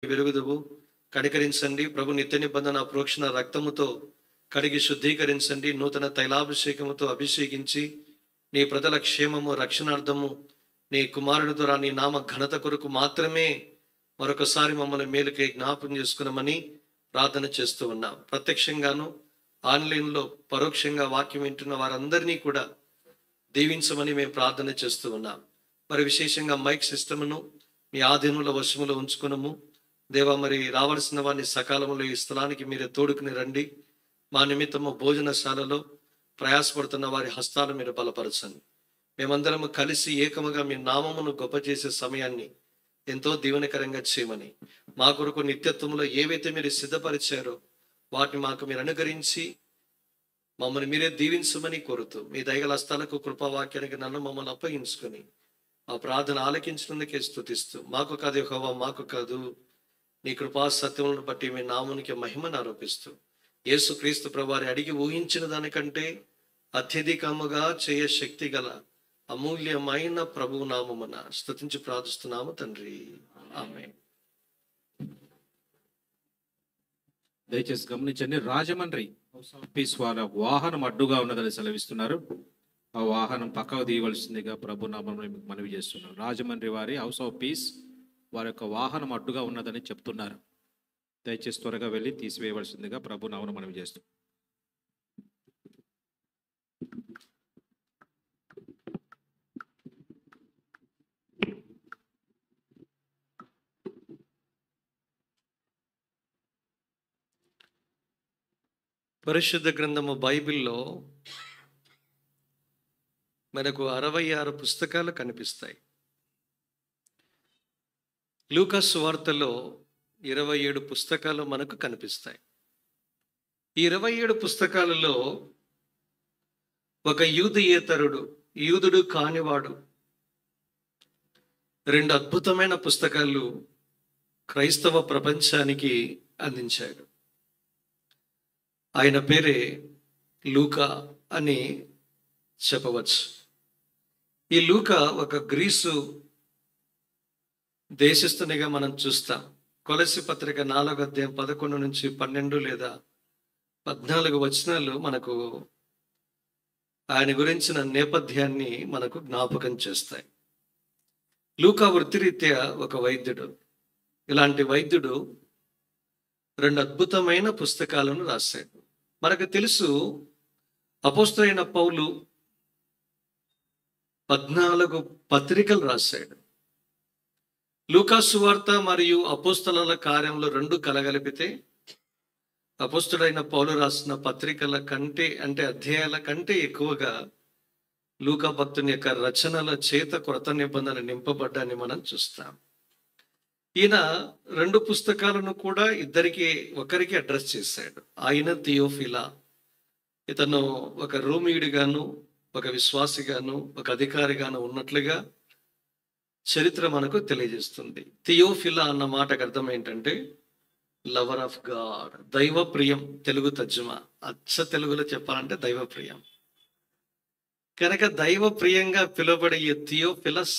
వెలుగుదువు, కనికరించండి. ప్రభు నిత్య నిబంధన ప్రోక్షణ రక్తముతో కడిగి శుద్ధీకరించండి. నూతన తైలాభిషేకముతో అభిషేకించి నీ ప్రజల క్షేమము రక్షణార్థము నీ కుమారుని ద్వారా నీ నామ ఘనత కొరకు మాత్రమే మరొకసారి మమ్మల్ని మేలుకై జ్ఞాపకం చేసుకున్నామని ప్రార్థన చేస్తూ ఉన్నాం. ప్రత్యక్షంగాను ఆన్లైన్లో పరోక్షంగా వాక్యం వింటున్న వారందరినీ కూడా దీవించమని మేము ప్రార్థన చేస్తూ ఉన్నాం. మరి విశేషంగా మైక్ సిస్టమ్ను మీ ఆధీనంలో వశములో ఉంచుకున్నాము. దేవా, మరి రావాల్సిన వారిని సకాలంలో ఈ స్థలానికి మీరే తోడుకుని రండి. మా నిమిత్తము భోజనశాలలో ప్రయాసపడుతున్న వారి హస్తాలు మీరు బలపరచండి. మేమందరము కలిసి ఏకముగా మీ నామమును గొప్ప చేసే సమయాన్ని ఎంతో దీవెనకరంగా చేయమని, మా కొరకు నిత్యత్వంలో ఏవైతే మీరు సిద్ధపరిచారో వాటిని మాకు మీరు అనుకరించి మమ్మల్ని మీరే దీవించమని కోరుతూ మీ దయగల హస్తాలకు కృపావాక్యానికి నన్ను మమ్మల్ని అప్పగించుకొని మా ప్రార్థన ఆలకించినందుకే స్తుతిస్తూ, మాకు కాదు యెహోవా, మాకు కాదు, నీ కృపా సత్యములను బట్టి మీ నామునికి మహిమను ఆరోపిస్తూ యేసు క్రీస్తు ప్రభువారి అడిగి ఊహించిన దానికంటే అత్యధికముగా చేయ శక్తి గల అమూల్యమైన ప్రభు నామమున స్తుతించి ప్రార్థిస్తున్నాము తండ్రి, ఆమేన్. దయచేసి గమనించండి, రాజమండ్రి పీస్ వారి వాహనం అడ్డుగా ఉన్నదని సెలవిస్తున్నారు. ఆ వాహనం పక్కకు తీయవలసిందిగా ప్రభు నామమున మీకు మనవి చేస్తున్నాం. రాజమండ్రి వారి హౌస్ ఆఫ్ పీస్ వారి యొక్క వాహనం అడ్డుగా ఉన్నదని చెప్తున్నారు. దయచేసి త్వరగా వెళ్ళి తీసివేయవలసిందిగా ప్రభు నామమున మనవి చేస్తున్నాం. పరిశుద్ధ గ్రంథము బైబిల్లో మనకు 66 పుస్తకాలు కనిపిస్తాయి. లూకా సువార్తలో 27 పుస్తకాలు మనకు కనిపిస్తాయి. ఈ 27 పుస్తకాలలో ఒక యూదుయేతరుడు, యూదుడు కానివాడు 2 అద్భుతమైన పుస్తకాలు క్రైస్తవ ప్రపంచానికి అందించాడు. ఆయన పేరే లూకా అని చెప్పవచ్చు. ఈ లూకా ఒక గ్రీసు దేశస్థునిగా మనం చూస్తాం. కొలస్సీ పత్రిక 4వ అధ్యాయం 11 నుంచి 12 లేదా 14 వచనాలు మనకు ఆయన గురించిన నేపథ్యాన్ని మనకు జ్ఞాపకం చేస్తాయి. లూకా వృత్తిరీత్యా ఒక వైద్యుడు. ఇలాంటి వైద్యుడు 2 అద్భుతమైన పుస్తకాలను రాశాడు. మనకు తెలుసు, అపోస్తలుడైన పౌలు 14 పత్రికలు రాశాడు. లూకా సువార్త మరియు అపోస్తలుల కార్యంలో 2 కలగలిపితే అపోస్తలుడైన పౌలు రాసిన పత్రికల కంటే, అంటే అధ్యాయాల కంటే ఎక్కువగా లూకా భక్తుని యొక్క రచనల చేత కొత్త నిబంధన నింపబడ్డాన్ని మనం చూస్తాం. ఈయన 2 పుస్తకాలను కూడా ఒకరికి అడ్రస్ చేశాడు. ఆయన థియోఫిలా. ఇతను ఒక రోమియుడిగాను, ఒక విశ్వాసిగాను, ఒక అధికారిగాను ఉన్నట్లుగా చరిత్ర మనకు తెలియజేస్తుంది. థియోఫిలా అన్న మాటకు అర్థం ఏంటంటే లవర్ ఆఫ్ గాడ్, దైవ ప్రియం. తెలుగు తర్జుమా, అచ్చ తెలుగులో చెప్పాలంటే దైవ ప్రియం. కనుక దైవ ప్రియంగా పిలువబడే ఈ థియోఫిలస్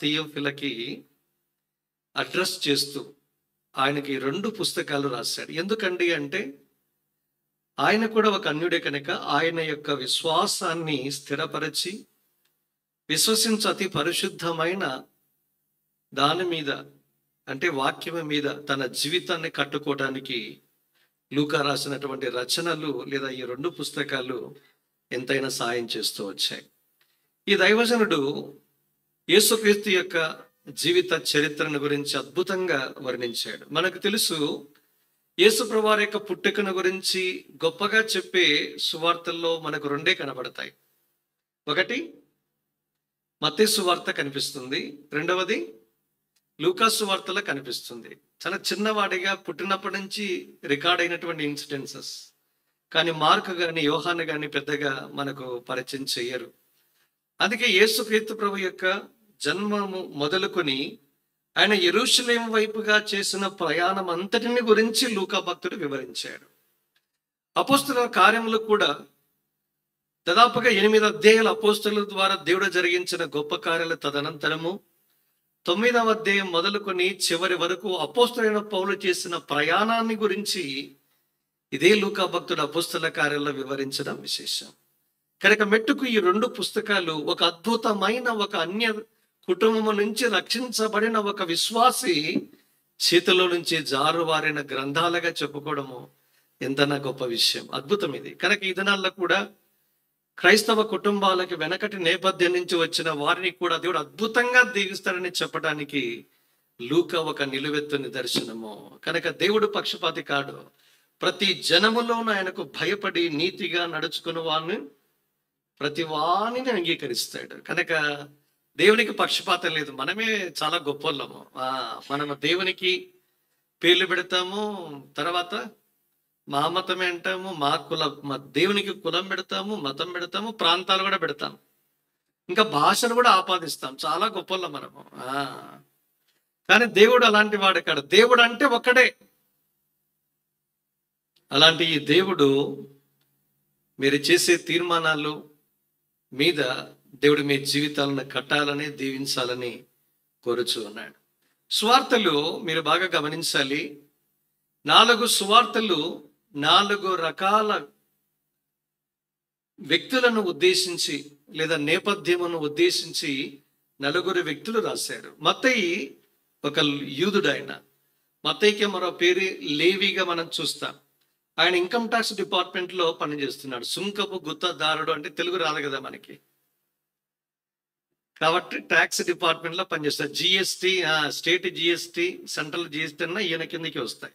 థియోఫిలకి అడ్రస్ చేస్తూ ఆయనకి 2 పుస్తకాలు రాశాడు. ఎందుకండి అంటే ఆయన కూడా ఒక అన్యుడే కనుక ఆయన యొక్క విశ్వాసాన్ని స్థిరపరిచి విశ్వసించు అతి పరిశుద్ధమైన దాని మీద, అంటే వాక్యం మీద తన జీవితాన్ని కట్టుకోవడానికి లూకా రాసినటువంటి రచనలు లేదా ఈ 2 పుస్తకాలు ఎంతైనా సాయం చేస్తూ వచ్చాయి. ఈ దైవజనుడు యేసుక్రీస్తు యొక్క జీవిత చరిత్రను గురించి అద్భుతంగా వర్ణించాడు. మనకు తెలుసు, యేసు ప్రభువారి యొక్క పుట్టుకను గురించి గొప్పగా చెప్పే సువార్తల్లో మనకు 2 కనబడతాయి. ఒకటి మత్తయి సువార్త కనిపిస్తుంది, రెండవది లూకా సువార్తలో కనిపిస్తుంది. చాలా చిన్నవాడిగా పుట్టినప్పటి నుంచి రికార్డ్ అయినటువంటి ఇన్సిడెన్సెస్, కానీ మార్కు కానీ యోహాను కానీ పెద్దగా మనకు పరిచయం చెయ్యరు. అందుకే యేసుక్రీస్తు ప్రభు యొక్క జన్మము మొదలుకొని ఆయన యెరూషలేము వైపుగా చేసిన ప్రయాణం అంతటిని గురించి లూకా భక్తుడు వివరించాడు. అపోస్తలుల కార్యములు కూడా దాదాపుగా 8 అధ్యాయాల అపోస్తలుల ద్వారా దేవుడు జరిగించిన గొప్ప కార్యాలు తదనంతరము 9వ అధ్యాయం మొదలుకొని చివరి వరకు అపోస్తలుడైన పౌలు చేసిన ప్రయాణాన్ని గురించి ఇదే లూకా భక్తుడు అపోస్తల కార్యాల్లో వివరించడం విశేషం. కనుక మెట్టుకు ఈ 2 పుస్తకాలు ఒక అద్భుతమైన ఒక అన్య కుటుంబం నుంచి రక్షించబడిన ఒక విశ్వాసి చేతిలో నుంచి జారువారిన గ్రంథాలుగా చెప్పుకోవడము ఎంతనా గొప్ప విషయం, అద్భుతం ఇది. కనుక ఈ దినాల్లో కూడా క్రైస్తవ కుటుంబాలకి వెనకటి నేపథ్యం నుంచి వచ్చిన వారిని కూడా దేవుడు అద్భుతంగా దీవిస్తాడని చెప్పడానికి లూకా ఒక నిలువెత్తు నిదర్శనము. కనుక దేవుడు పక్షపాతి కాడు. ప్రతి జనములోనూ ఆయనకు భయపడి నీతిగా నడుచుకున్న వారిని ప్రతి వాణిని అంగీకరిస్తాడు. కనుక దేవునికి పక్షపాతం లేదు. మనమే చాలా గొప్పలము. మనము దేవునికి పేర్లు పెడతాము, తర్వాత మా మతమే అంటాము, మా దేవునికి కులం పెడతాము, మతం పెడతాము, ప్రాంతాలు కూడా పెడతాము, ఇంకా భాషను కూడా ఆపాదిస్తాం. చాలా గొప్పలం మనము. కానీ దేవుడు అలాంటి వాడు కాడు. దేవుడు అంటే ఒక్కడే. అలాంటి ఈ దేవుడు మీరు చేసే తీర్మానాలు మీద దేవుడు మీ జీవితాలను కట్టాలని దీవించాలని కోరుచూ ఉన్నాడు. సువార్తలు మీరు బాగా గమనించాలి. 4 సువార్తలు 4 రకాల వ్యక్తులను ఉద్దేశించి లేదా నేపథ్యమును ఉద్దేశించి 4 వ్యక్తులు రాశారు. మత్తయి ఒక యూదుడు. ఆయన మత్తయికి మరో పేరు లేవిగా మనం చూస్తాం. ఆయన ఇన్కమ్ ట్యాక్స్ డిపార్ట్మెంట్లో పనిచేస్తున్నాడు. సుంకపు గుత్తదారుడు అంటే తెలుగు రాదు కదా మనకి, కాబట్టి ట్యాక్స్ డిపార్ట్మెంట్లో పనిచేస్తారు. GST, state GST, central GST అన్న ఈయన కిందకి వస్తాయి.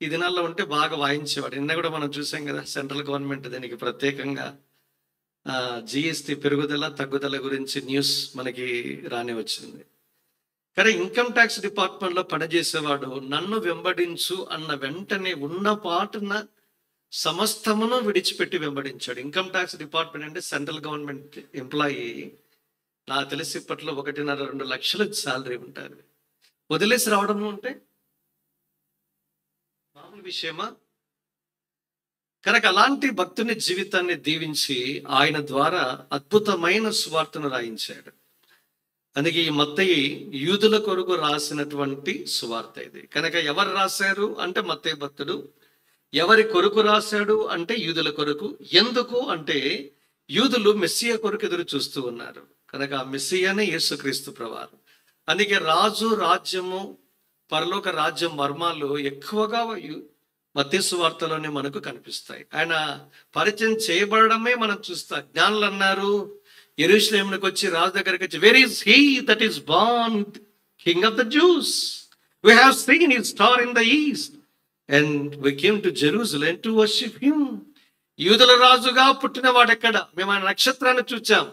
ఈ దినాల్లో ఉంటే బాగా వాయించేవాడు. నిన్న కూడా మనం చూసాం కదా, సెంట్రల్ గవర్నమెంట్ దీనికి ప్రత్యేకంగా జిఎస్టీ పెరుగుదల తగ్గుదల గురించి న్యూస్ మనకి రాని వచ్చింది. కానీ ఇన్కమ్ ట్యాక్స్ డిపార్ట్మెంట్లో పనిచేసేవాడు నన్ను వెంబడించు అన్న వెంటనే ఉన్న పాటున సమస్తమును విడిచిపెట్టి వెంబడించాడు. ఇన్కమ్ ట్యాక్స్ డిపార్ట్మెంట్ అంటే సెంట్రల్ గవర్నమెంట్ ఎంప్లాయీ. నాకు తెలిసి ఇప్పట్లో 1.5-2 లక్షల శాలరీ ఉంటారు. వదిలేసి రావడం అంటే మామూలు విషయమా? కనుక అలాంటి భక్తుని జీవితాన్ని దీవించి ఆయన ద్వారా అద్భుతమైన సువార్తను రాయించాడు. అందుకే ఈ మత్తయి యూదుల కొరకు రాసినటువంటి సువార్త ఇది. కనుక ఎవరు రాశారు అంటే మత్తయి భక్తుడు. ఎవరి కొరకు రాశాడు అంటే యూదుల కొరకు. ఎందుకు అంటే యూదులు మెస్సియా కొరకు ఎదురు చూస్తూ ఉన్నారు. కనుక ఆ మెస్సియానే యేసుక్రీస్తు ప్రభువారు. అందుకే రాజు, రాజ్యము, పరలోక రాజ్యం మర్మాలు ఎక్కువగా మత్తయి సువార్తలోనే మనకు కనిపిస్తాయి. ఆయన పరిచయం చేయబడమే మనం చూస్తాం. జ్ఞానులు అన్నారు యెరూషలేమునికి వచ్చి రాజు దగ్గరికి వచ్చి, where is he that is born king of the Jews? We have seen his star in the east and we came to Jerusalem to worship him. యూదుల రాజుగా పుట్టిన వాడెక్కడ? మేము ఆయన నక్షత్రాన్ని చూచాం,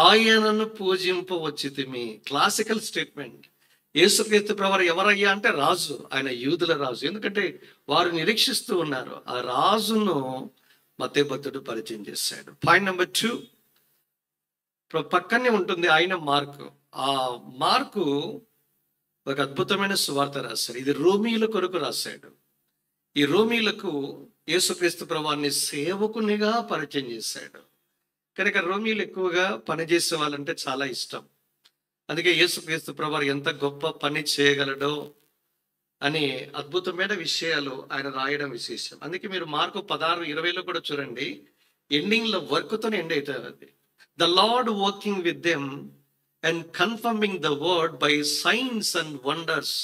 ఆయనను పూజింపవచ్చితిమి. Classical statement. యేసుక్రీస్తు ప్రభువారు ఎవరయ్యా అంటే రాజు. ఆయన యూదుల రాజు. ఎందుకంటే వారు నిరీక్షిస్తూ ఉన్నారు. ఆ రాజును మత్తయి భక్తుడు పరిచయం చేశాడు. పాయింట్ నెంబర్ 2 పక్కనే ఉంటుంది ఆయన మార్కు. ఆ మార్కు ఒక అద్భుతమైన సువార్త రాశాడు. ఇది రోమీల కొరకు రాశాడు. ఈ రోమీలకు యేసుక్రీస్తు ప్రభువారిని సేవకునిగా పరిచయం చేశాడు. కనుక రోమీలు ఎక్కువగా పనిచేసే వాళ్ళంటే చాలా ఇష్టం. అందుకే యేసుక్రీస్తు ప్రభువారు ఎంత గొప్ప పని చేయగలడో అని అద్భుతమైన విషయాలు ఆయన రాయడం విశేషం. అందుకే మీరు మార్కు 16:20 కూడా చూడండి. ఎండింగ్లో వర్క్తో ఎండ్ అవుతుంది. The lord working with them and confirming the word by science and wonders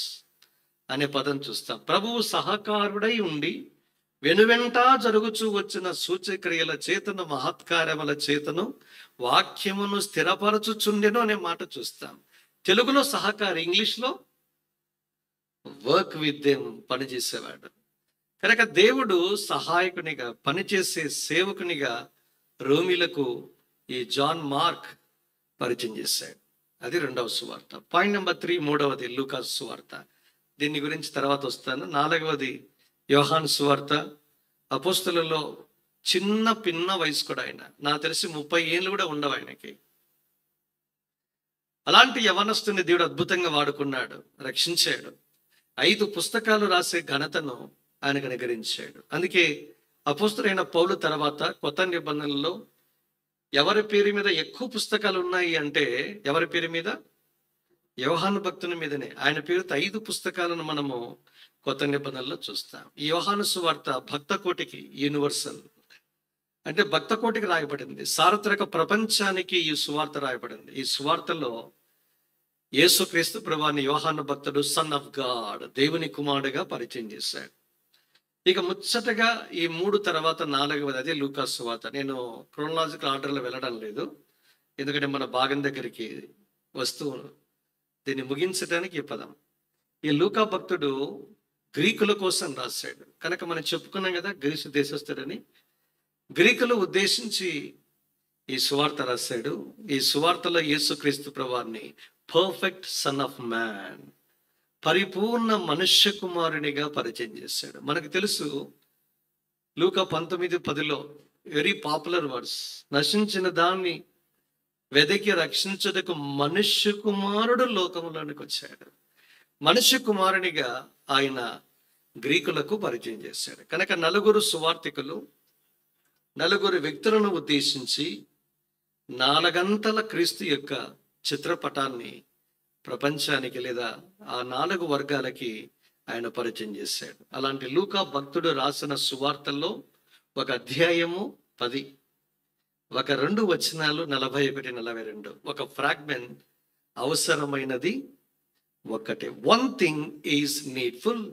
అనే పదం చూస్తాం. ప్రభువు సహకారుడై ఉండి వెనువెంటా జరుగుచూ వచ్చిన సూచక్రియల చేతను, మహత్కార్యముల చేతను వాక్యమును స్థిరపరచుచుండెను అనే మాట చూస్తాం. తెలుగులో సహకారి, ఇంగ్లీష్లో వర్క్ విత్ దెమ్, పనిచేసేవాడు. కనుక దేవుడు సహాయకునిగా, పనిచేసే సేవకునిగా రోమీలకు ఈ జాన్ మార్క్ పరిచయం చేశాడు. అది 2వ సువార్త. పాయింట్ నెంబర్ 3 3వది లూకా సువార్త. దీని గురించి తర్వాత వస్తాను. 4వది యోహాను సువార్త. అపోస్తలులలో చిన్న పిన్న వయసు కూడా ఆయన. నాకు తెలిసి 30 ఏళ్ళు కూడా ఉండవు ఆయనకి. అలాంటి యవనస్తుని దేవుడు అద్భుతంగా వాడుకున్నాడు, రక్షించాడు. 5 పుస్తకాలు రాసే ఘనతను ఆయనకు అనుగ్రహించాడు. అందుకే అపోస్తలుడైన పౌలు తర్వాత కొత్త నిబంధనలో ఎవరి పేరు మీద ఎక్కువ పుస్తకాలు ఉన్నాయి అంటే ఎవరి పేరు మీద? యోహాను భక్తుని మీదనే. ఆయన పేరుతో 5 పుస్తకాలను మనము కొత్త నిబంధనలో చూస్తాం. ఈ యోహాను సువార్త భక్త కోటికి యూనివర్సల్, అంటే భక్త కోటికి రాయబడింది. సార్వత్రిక ప్రపంచానికి ఈ సువార్త రాయబడింది. ఈ సువార్తలో యేసుక్రీస్తు ప్రభువాన్ని యోహాను భక్తుడు సన్ ఆఫ్ గాడ్, దేవుని కుమారుడుగా పరిచయం చేశాడు. ఇక ముచ్చటగా ఈ 3 తర్వాత 4వది అదే లూకా సువార్త. నేను క్రోనలాజికల్ ఆర్డర్లో వెళ్ళడం లేదు, ఎందుకంటే మన భాగం దగ్గరికి వస్తూ దీన్ని ముగించడానికి ఈ పదం. ఈ లూకా భక్తుడు గ్రీకుల కోసం రాశాడు కనుక మనం చెప్పుకున్నాం కదా, గ్రీసు దేశస్థుడని. గ్రీకులు ఉద్దేశించి ఈ సువార్త రాశాడు. ఈ సువార్తలో యేసుక్రీస్తు ప్రభువాన్ని పర్ఫెక్ట్ సన్ ఆఫ్ మ్యాన్, పరిపూర్ణ మనుష్య కుమారునిగా పరిచయం చేశాడు. మనకు తెలుసు లూకా 19:10లో వెరీ పాపులర్ వర్డ్స్, నశించిన దాన్ని వెదకి రక్షించుటకు మనుష్య కుమారుడు లోకంలోనికి వచ్చాడు. మనుష్య కుమారునిగా ఆయన గ్రీకులకు పరిచయం చేశాడు. కనుక 4 సువార్తికులు 4 వ్యక్తులను ఉద్దేశించి 4 గంటల క్రీస్తు యొక్క చిత్రపటాన్ని ప్రపంచానికి లేదా ఆ 4 వర్గాలకి ఆయన పరిచయం చేశాడు. అలాంటి లూకా భక్తుడు రాసిన సువార్తల్లో ఒక అధ్యాయము 10, ఒక 2 వచనాలు 41, 42, ఒక ఫ్రాగ్మెంట్ అవసరమైనది ఒక్కటే. One thing is needful.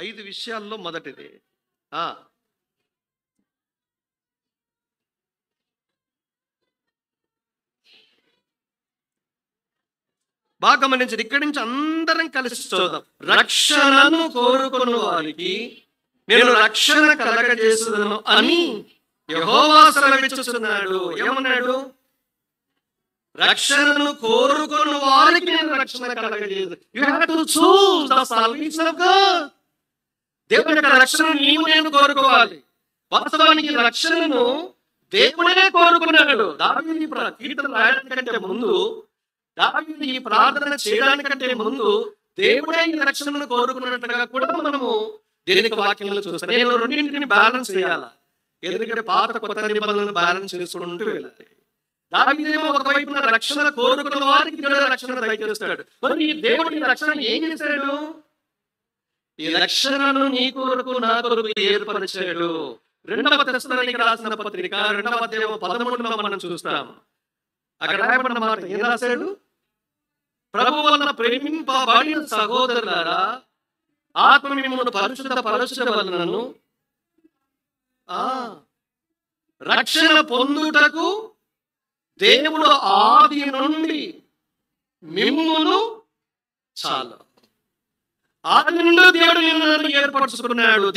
ఐదు విషయాల్లో మొదటిది బాగా గమనించండి. ఇక్కడి నుంచి అందరం కలిసి చూద్దాం. రక్షణను కోరుకున్న వారికి నేను రక్షణ కలగజేస్తున్నాను అని యెహోవా సెలవిచ్చుచున్నాడు. ఏమన్నాడు? రక్షణను కోరుకున్న వారికి నేను రక్షణ కలగజేస్తాను. You have to choose the salvation of God. దేవుని యొక్క రక్షణ నీవు నేను కోరుకోవాలి. వాస్తవానికి రక్షణను దేవుడే కోరుకున్నాడు. దావీదు ఈ కీర్తన రాయడానికంటే ముందు, దావీదు ఈ ప్రార్థన చేయడానికంటే ముందు దేవుడే ఈ రక్షణను కోరుకున్నట్టుగా కూడా మనము దేవుని వాక్యంలో చూస్తాం. నేను రెండింటిని బ్యాలెన్స్ చేయాలా, ఎందుకంటే పాత కొత్త నిబంధనలను బ్యాలెన్స్ చేసుకుంటూ వెళ్ళాలి. దావీదేమో ఒకవైపున రక్షణ కోరుకున్న వారికి దేవుడు రక్షణ దయచేస్తాడు. మరి ఈ దేవుడి రక్షణ ఏం చేశాడు? ఈ రక్షణను నీ కొరకు నా కొరకు ఏర్పరిచాడు. 2వ తెస్సలోనికీయులకు రాసిన పత్రిక 2వ అధ్యాయం 13లో మనం చూస్తాం. అక్కడ రాయబడిన మాట ఏం రాశాడు? ప్రభు వలన ప్రేమింపబడిన సహోదరులారా, ఆత్మ మిమ్మును పరిశుద్ధ పరచుట వలనను రక్షణ పొందుటకు దేవుడు ఆది నుండి మిమ్మును చాలా ఆది నుండి దేవుడు నిన్ను ఏర్పరచుకున్నాడు.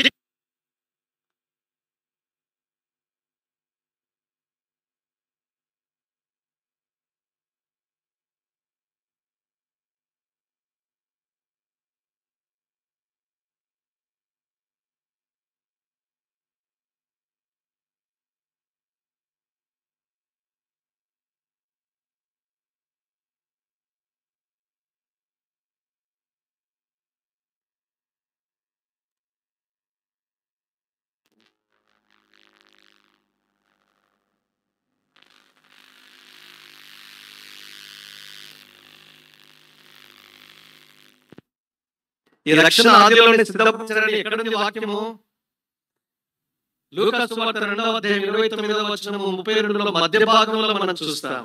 ఈ రక్షణ ఆదిలోనే సిద్ధపరచారని ఎక్కడ ఉంది వాక్యము? లూకా సువార్త 2వ అధ్యాయం 29వ వచనము 32లో మధ్య భాగంలో మనం చూస్తాం.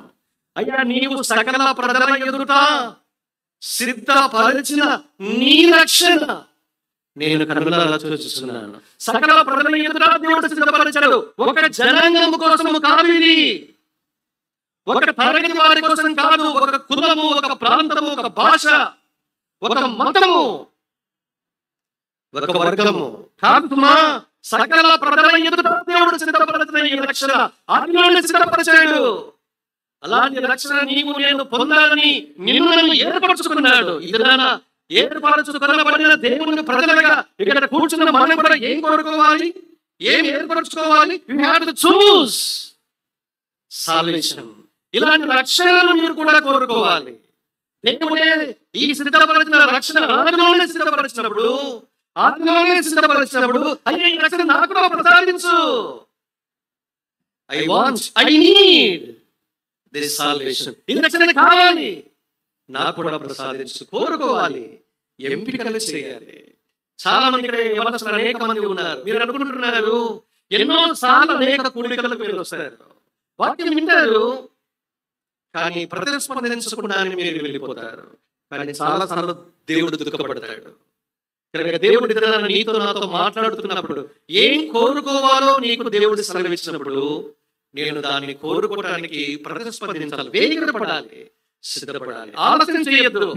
అయ్యా, నీవు సకల ప్రజల ఎదుట సిద్ధపరిచిన నీ రక్షణ నేను కన్నులారా చూస్తున్నాను. సకల ప్రజల ఎదుట దేవుడు సిద్ధపరిచాడు. ఒక జనాంగం కోసము కాదు ఇది, ఒక తరగతి వారి కోసం కాదు, ఒక కులము, ఒక ప్రాంతము, ఒక భాష, ఒక మతము, ఒక వర్గము కాదు. సకల ప్రజల ఎదుట దేవుడు సిద్ధపరిచిన ఈ రక్షణ ఆదిలోనే సిద్ధపరిచాడు. అలాంటి రక్షణ నీవు నేను పొందాలని నిన్ను నన్ను ఏర్పరచుకున్నాడు. ఇదినా ఏర్పరచుకునబడిన దేవుని ప్రజలుగా ఇక్కడ కూర్చున్న మనం కూడా ఏం కోరుకోవాలి, ఏం ఏర్పరచుకోవాలి? You have to choose salvation. ఇలాంటి రక్షణను మీరు కూడా కోరుకోవాలి. దేవుడే ఈ సిద్ధపరిచిన రక్షణ ఆదిలోనే సిద్ధపరిచినప్పుడు అయ్యే ఈ రక్షణ నాకు కూడా ప్రసాదించు. I need this salvation. ఈ రక్షణ కావాలి, నాకు కూడా ప్రసాదించు. కోరుకోవాలి, ఎంపికలు చేయాలి. చాలా మంది ఇక్కడ యవనస్తులు అనేక మంది ఉన్నారు. మీరు అనుకుంటున్నారు ఎన్నో సార్లు అనేక కూడికలకు మీరు వస్తారు, వాక్యం వింటారు, కానీ ప్రతిస్పందించకుండా మీరు వెళ్ళిపోతారు. కానీ చాలా సార్లు దేవుడు దుఃఖపడతాడు. దేవుడి నీతో నాతో మాట్లాడుతున్నప్పుడు ఏం కోరుకోవాలో నీకు దేవుడు సెలవిచ్చినప్పుడు నేను దాన్ని కోరుకోవడానికి ప్రతిస్పందించాలి, వేగిరపడాలి, సిద్ధపడాలి, ఆలస్యం చేయొద్దు.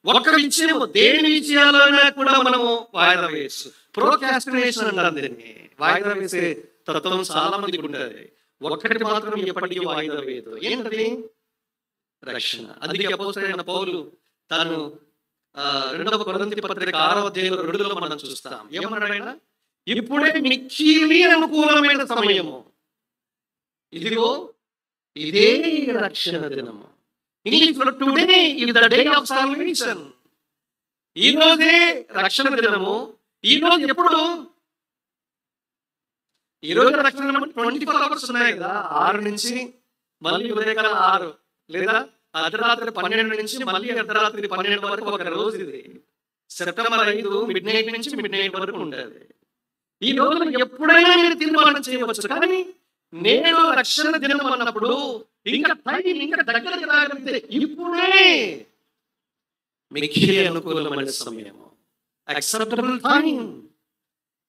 ఒక్క విషయం, దేని విషయాలైనా కూడా మనము వాయిదా వేయచ్చు. ప్రోకాస్టినేషన్ అంటారు దీన్ని. వాయిదా వేసే తత్వం చాలా మందికి ఉంటుంది. ఒక్కటి మాత్రం ఎప్పటికీ వాయిదా వేయదు. ఏంటది? రక్షణ. అందుకే అపోస్తలుడైన పౌలు తాను 2వ కొరింథీ పత్రిక 6వ అధ్యాయం 2లో మనం చూస్తాం. ఏమన్నాడు? ఇప్పుడే మిక్కిలి అనుకూలమైన సమయము, ఇదిగో ఇదే రక్షణ దినము. Today is the day of salvation. ఈ రోజే రక్షణ దినము. ఈ రోజు ఎప్పుడు? ఈ రోజు రక్షణ దినం 24 hours ఉన్నాయి కదా. 6 నుంచి మళ్ళీ ఉదయకాలం 6, లేదా అర్ధరాత్రి 12 నుంచి మళ్ళీ అర్ధరాత్రి 12 వరకు ఒక రోజు ఇది. సెప్టెంబర్ 5 midnight నుంచి midnight వరకు ఉంటుంది. ఈ రోజున ఎప్పుడైనా మీరు తీర్మానం చేయవచ్చు. కానీ నేను రక్షణ దినం అన్నప్పుడు ఇంకా టైం ఇంకా దగ్గరికి రాగలిగితే ఇప్పుడే మిక్కిలి అనుకూలమైన సమయము, యాక్సెప్టబుల్ టైం.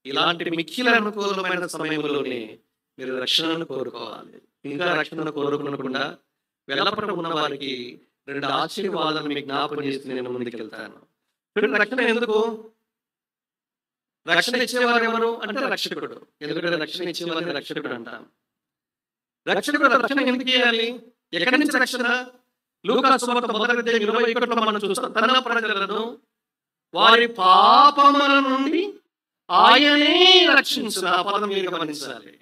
ఇలాంటి మిక్కిలి అనుకూలమైన సమయంలోనే మీరు రక్షణను కోరుకోవాలి. ఇంకా రక్షణను కోరుకోకుండా వెలపట ఉన్న వారికి 2 ఆశీర్వాదాలు మీకు జ్ఞాపకం చేసి నేను ముందుకెళ్తాను. రక్షణ ఎందుకు? రక్షణ ఇచ్చేవారు ఎవరు అంటే రక్షకుడు. ఎందుకంటే రక్షణ ఇచ్చేవారిని రక్షకుడు అంటాం. రక్షకుడు రక్షణ ఎందుకు ఇవ్వాలి? ఎక్కడి నుంచి రక్షణ? లూకా సువార్త 1వ అధ్యాయం 21లో మనం చూస్తాం. తన ప్రజలను వారి పాపముల నుండి ఆయనే రక్షించును. ఆ పదం మీరు గమనించాలి.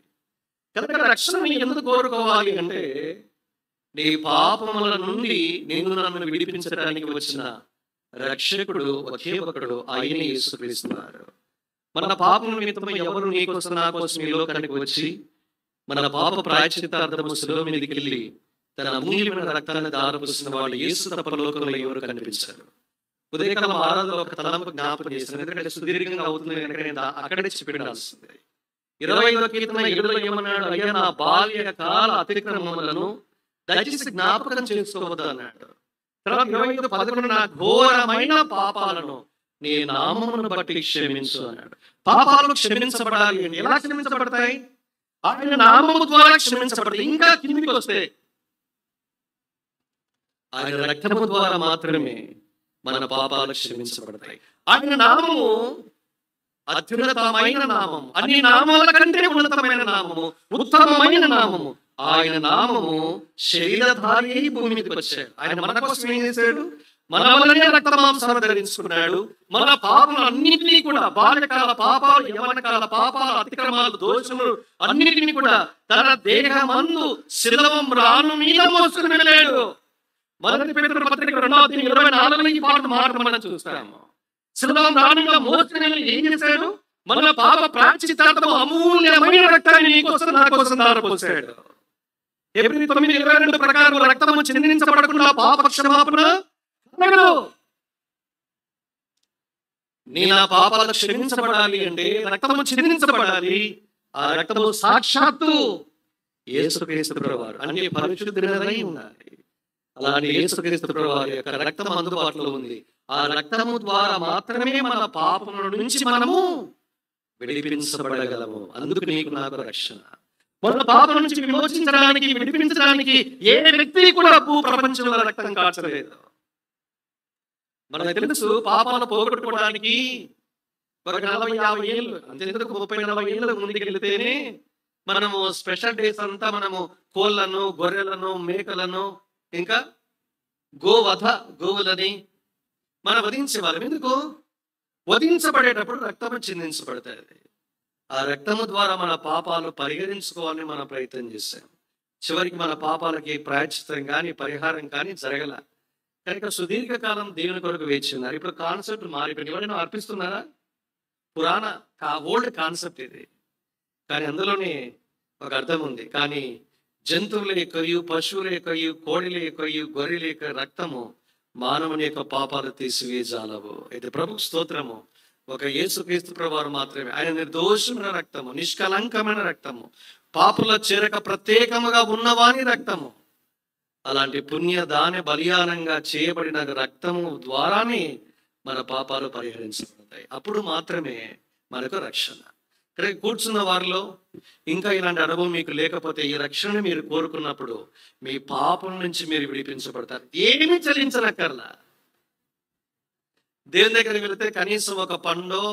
కనుక రక్షణ ఎందుకు కోరుకోవాలి అంటే, నీ పాపముల నుండి నిన్ను నన్ను విడిపించడానికి వచ్చిన రక్షకుడు ఒకే ఒకడు, ఆయనే యేసుక్రీస్తున్నారు. మన పాపం నిమిత్తమై ఎవరు నీ కోసం నా కోసం ఈ లోకానికి వచ్చి మన పాప ప్రాయశ్చిత్తార్థము శిలువ మీదకి వెళ్ళి తన అమూల్యమైన రక్తాన్ని దారపోసిన వాళ్ళు యేసు తప్ప లోకంలో ఎవరు కనిపించారు. ఉదయకాలం ఆరాధనలో ఒక తలంపు జ్ఞాపకం చేశాను, ఎందుకంటే సుదీర్ఘంగా అవుతుంది కనుక నేను అక్కడే చెప్పిడాల్సింది. 25వ కీర్తన 7లో ఏమన్నాడు? అయ్యా, నా బాల్య కాల అతిక్రమములను దయచేసి జ్ఞాపకం చేసుకోవద్దు అన్నాడు. తర్వాత 25:11 నా ఘోరమైన పాపాలను నీ నామమును బట్టి క్షమించు అన్నాడు. పాపాలు క్షమించబడాలి. ఎలా క్షమించబడతాయి? ఆయన నామము ద్వారా క్షమించబడతాయి. ఇంకా కిందికి వస్తే ఆయన రక్తము ద్వారా మాత్రమే మన పాపాలు క్షమించబడతాయి. ఆయన నామము అత్యున్నతమైన నామము, అన్ని నామాల కంటే ఉన్నతమైన నామము, ఉత్తమమైన నామము. ఆయన నామము శరీరధారి అయి భూమి మీదకి వచ్చాడు. ఆయన మన కోసం ఏం చేశాడు? మన వల్లనే రక్తమాంసాలు ధరించుకున్నాడు. మన పాపములు అన్నింటినీ కూడా, బాల్యకాల పాపాలు, యవ్వనకాల పాపాలు, అతిక్రమాలు, దోషములు అన్నింటినీ కూడా తన దేహమందు శిలవ మ్రాను మీద మోసుకుని వెళ్ళాడు. 1 పేతురు పత్రిక 2వ అధ్యాయం 24లో ఈ మాట మనం చూస్తాము. శిలవ మ్రానుగా మోసుకుని వెళ్ళి ఏం చేశాడు? మన పాప ప్రాయశ్చిత్తార్థము అమూల్యమైన రక్తాన్ని నీ కోసం నా కోసం ధారపోసాడు. హెబ్రీ 9:22 ప్రకారం రక్తము చిందించబడకుండా పాప క్షమాపణ కలగదు. నీ నా పాపాలు క్షమించబడాలి అంటే రక్తము చిందించబడాలి. ఆ రక్తము సాక్షాత్తు యేసుక్రీస్తు ప్రభువారు అంటే పరిశుద్ధుడై ఉండాలి. అలాంటి యేసుక్రీస్తు ప్రభువారి యొక్క రక్తం అందుబాటులో ఉంది. ఆ రక్తము ద్వారా మాత్రమే మన పాపముల నుంచి మనము విడిపించబడగలము. అందుకు నీకు నాకు రక్షణ. మన పాపం నుంచి విమోచించడానికి, విడిపించడానికి ఏ వ్యక్తి కూడా భూ ప్రపంచంలో రక్తం కాచలేదు. మనకు తెలుసు, పాపాలు పోగొట్టుకోవడానికి ఒక 40-50 ఏళ్ళు, అంతెందుకు 30-40 ఏళ్ళ ముందుకు వెళితేనే మనము స్పెషల్ డేస్ అంతా మనము కోళ్ళను, గొర్రెలను, మేకలను, ఇంకా గోవులని మనం వధించేవాళ్ళం. ఎందుకు? వధించబడేటప్పుడు రక్తము చిందించబడతాయి. ఆ రక్తము ద్వారా మన పాపాలు పరిహరించుకోవాలని మనం ప్రయత్నం చేశాం. చివరికి మన పాపాలకి ప్రాయశ్చిత్తం కానీ పరిహారం కానీ జరగల. కనుక సుదీర్ఘకాలం దేవుని కొరకు వేచి ఉన్నారు. ఇప్పుడు కాన్సెప్ట్ మారిపోయింది. ఎవరైనా అర్పిస్తున్నారా? పురాణ ఓల్డ్ కాన్సెప్ట్ ఇది. కానీ అందులోనే ఒక అర్థం ఉంది. కానీ జంతువుల యొక్కయు, పశువుల యొక్కయు, కోడిల యొక్కయు, గొర్రెల యొక్క రక్తము మానవుని యొక్క పాపాలు తీసివేయజాలవు. అయితే ప్రభు స్తోత్రము. ఒక యేసుక్రీస్తు ప్రభువారు మాత్రమే, ఆయన నిర్దోషమైన రక్తము, నిష్కలంకమైన రక్తము, పాపుల చేరక ప్రత్యేకముగా ఉన్నవాని రక్తము. అలాంటి పుణ్య దాన బలియానంగా చేయబడిన రక్తము ద్వారానే మన పాపాలు పరిహరించబడతాయి. అప్పుడు మాత్రమే మనకు రక్షణ. ఇక్కడ కూర్చున్న వారిలో ఇంకా ఇలాంటి అనుభవం మీకు లేకపోతే, ఈ రక్షణ మీరు కోరుకున్నప్పుడు మీ పాపం నుంచి మీరు విడిపించబడతారు. ఏమీ చెల్లించనక్కర్లా. దేవుని దగ్గరికి వెళితే కనీసం ఒక పండు,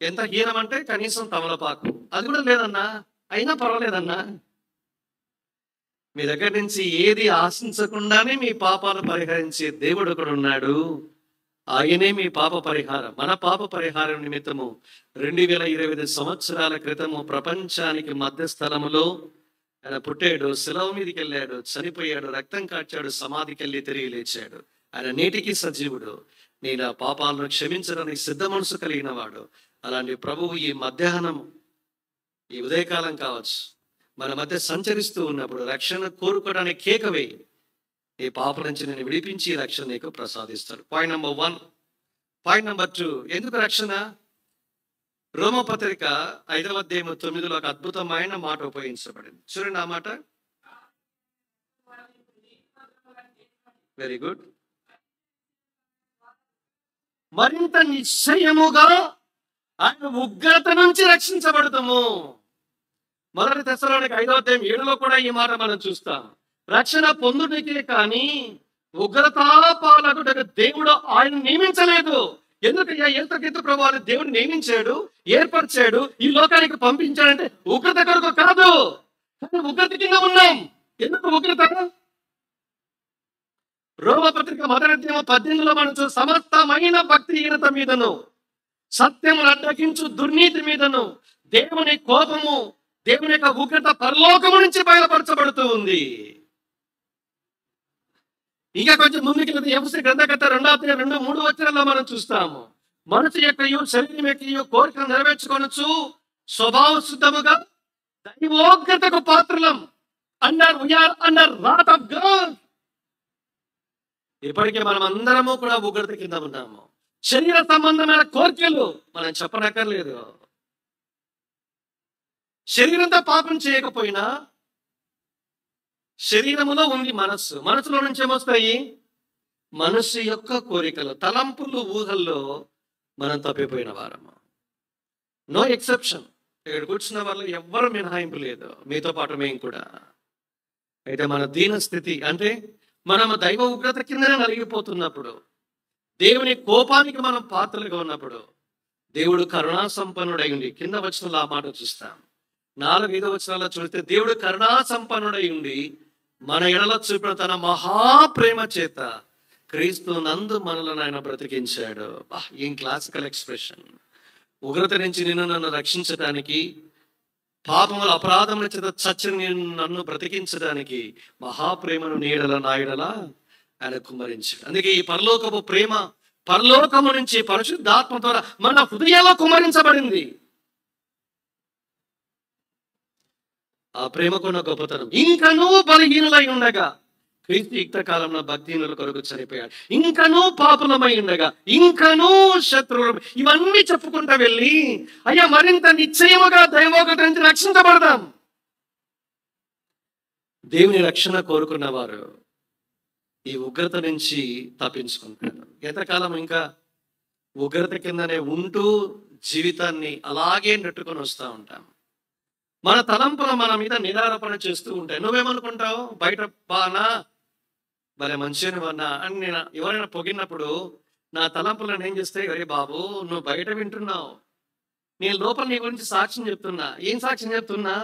ఎంత హీనం అంటే కనీసం తమలపాకు, అది కూడా లేదన్నా, అయినా పర్వాలేదన్నా. మీ దగ్గర నుంచి ఏది ఆశించకుండానే మీ పాపాలు పరిహరించే దేవుడు ఒకడు ఉన్నాడు. ఆయనే మీ పాప పరిహారం. మన పాప పరిహారం నిమిత్తము 2025 సంవత్సరాల క్రితము ప్రపంచానికి మధ్య స్థలములో ఆయన పుట్టాడు, శిలవ మీదకి వెళ్ళాడు, చనిపోయాడు, రక్తం కాచాడు, సమాధికి వెళ్ళి తిరిగి లేచాడు. ఆయన నేటికి సజీవుడు. నేను ఆ పాపాలను క్షమించడానికి సిద్ధ మనసు కలిగిన వాడు. అలాంటి ప్రభువు ఈ మధ్యాహ్నం, ఈ ఉదయకాలం కావచ్చు, మన మధ్య సంచరిస్తూ ఉన్నప్పుడు రక్షణ కోరుకోవడానికి కేక వేయి. ఈ పాప నుంచి నేను విడిపించి రక్షణ నీకు ప్రసాదిస్తాడు. Point number 1. పాయింట్ నెంబర్ 2, ఎందుకు రక్షణ? రోమపత్రిక 5వ అధ్యాయం 9లో ఒక అద్భుతమైన మాట ఉపయోగించబడింది. చూడండి ఆ మాట. Very good. మరింత నిశ్చయముగా ఆయన ఉగ్రత నుంచి రక్షించబడతాము. మొదటి తెస్సలోనిక 5వ అధ్యాయం 7లో కూడా ఈ మాట మనం చూస్తాం. రక్షణ పొందుటకే కానీ ఉగ్రతాపాలకుడకు దేవుడు ఆయన నియమించలేదు. ఎందుకయ్యా? యేసుక్రీస్తు ప్రభువారు దేవుడు నియమించాడు, ఏర్పరిచాడు, ఈ లోకానికి పంపించాడంటే ఉగ్రత కొరకు కాదు. కానీ ఉగ్రత కింద ఉన్నాం. ఎందుకు ఉగ్రత? రోమపత్రిక 1వ అధ్యాయం 18లో మనం సమస్తమైన భక్తిహీనత మీదను, సత్యమును అడ్డగించు దుర్నీతి మీదను దేవుని కోపము, దేవుని యొక్క ఉగ్రత పరలోకము నుంచి బయలుపరచబడుతూ ఉంది. ఇంకా కొంచెం ముందుకెళ్తే ఎఫెసీ గ్రంథకర్త 2వ అధ్యాయం 2-3 వచనాల్లో మనం చూస్తాము. మనసు యొక్కయు శరీరం యొక్కయు కోరికలు నెరవేర్చుకొనొచ్చు స్వభావ శుద్ధముగా దైవోగ్రతకు పాత్రలం అండర్ రాత్ ఆఫ్ గాడ్. ఇప్పటికే మనం అందరము కూడా ఉగ్రత కింద ఉన్నాము. శరీర సంబంధమైన కోరికలు మనం చెప్పనక్కర్లేదు. శరీరంతో పాపం చేయకపోయినా శరీరములో ఉంది మనస్సు. మనసులో నుంచి ఏమొస్తాయి? మనస్సు యొక్క కోరికలు, తలంపులు, ఊహల్లో మనం తప్పిపోయిన వారము. No exception. ఇక్కడ కూర్చున్న వాళ్ళు ఎవ్వరు మినహాయింపు లేదు, మీతో పాటు మేము కూడా. అయితే మన దీన స్థితి అంటే మనము దైవ ఉగ్రత కిందనే నలిగిపోతున్నప్పుడు, దేవుని కోపానికి మనం పాత్రలుగా ఉన్నప్పుడు, దేవుడు కరుణా సంపన్నుడై ఉండి, కింద వచనంలో ఆ మాట చూస్తాం. 4-5 వచనాల్లో చూస్తే దేవుడు కరుణా సంపన్నుడై ఉండి మన ఎడల చూపిన తన మహాప్రేమ చేత క్రీస్తు నందు మనలను ఆయన బ్రతికించాడు. ఏం క్లాసికల్ ఎక్స్ప్రెషన్! ఉగ్రత నుంచి నన్ను రక్షించడానికి, పాపముల అపరాధముల చేత చచ్చిన నన్ను బ్రతికించడానికి మహాప్రేమను నీడల నాయడల ఆయన కుమ్మరించాడు. అందుకే ఈ పరలోకపు ప్రేమ పరలోకము నుంచి పరిశుద్ధాత్మ ద్వారా మన హృదయాల్లో కుమ్మరించబడింది. ఆ ప్రేమకున్న గొప్పతనం. ఇంకనూ బలహీనులై ఉండగా క్రీస్తు యుక్త కాలంలో భక్తిహీనుల కొరకు చనిపోయాడు. ఇంకనూ పాపులమై ఉండగా, ఇంకనూ శత్రువులు, ఇవన్నీ చెప్పుకుంటా వెళ్ళి అయ్యా మరింత నిశ్చయముగా దైవోగ్రత నుంచి రక్షించబడదాం. దేవుని రక్షణ కోరుకున్న వారు ఈ ఉగ్రత నుంచి తప్పించుకుంటారు. ఎంతకాలం ఇంకా ఉగ్రత కిందనే ఉంటూ జీవితాన్ని అలాగే నెట్టుకొని వస్తూ ఉంటాం. మన తలంపులు మన మీద నిరారోపణ చేస్తూ ఉంటాయి. నువ్వేమనుకుంటావు? బయట బానా భలే మంచిని వన్నా అని నేను ఎవరైనా పొగిడినప్పుడు నా తలంపులను ఏం చేస్తే, అరే బాబు నువ్వు బయట వింటున్నావు, నేను లోపల నీ గురించి సాక్ష్యం చెప్తున్నా. ఏం సాక్ష్యం చెప్తున్నా?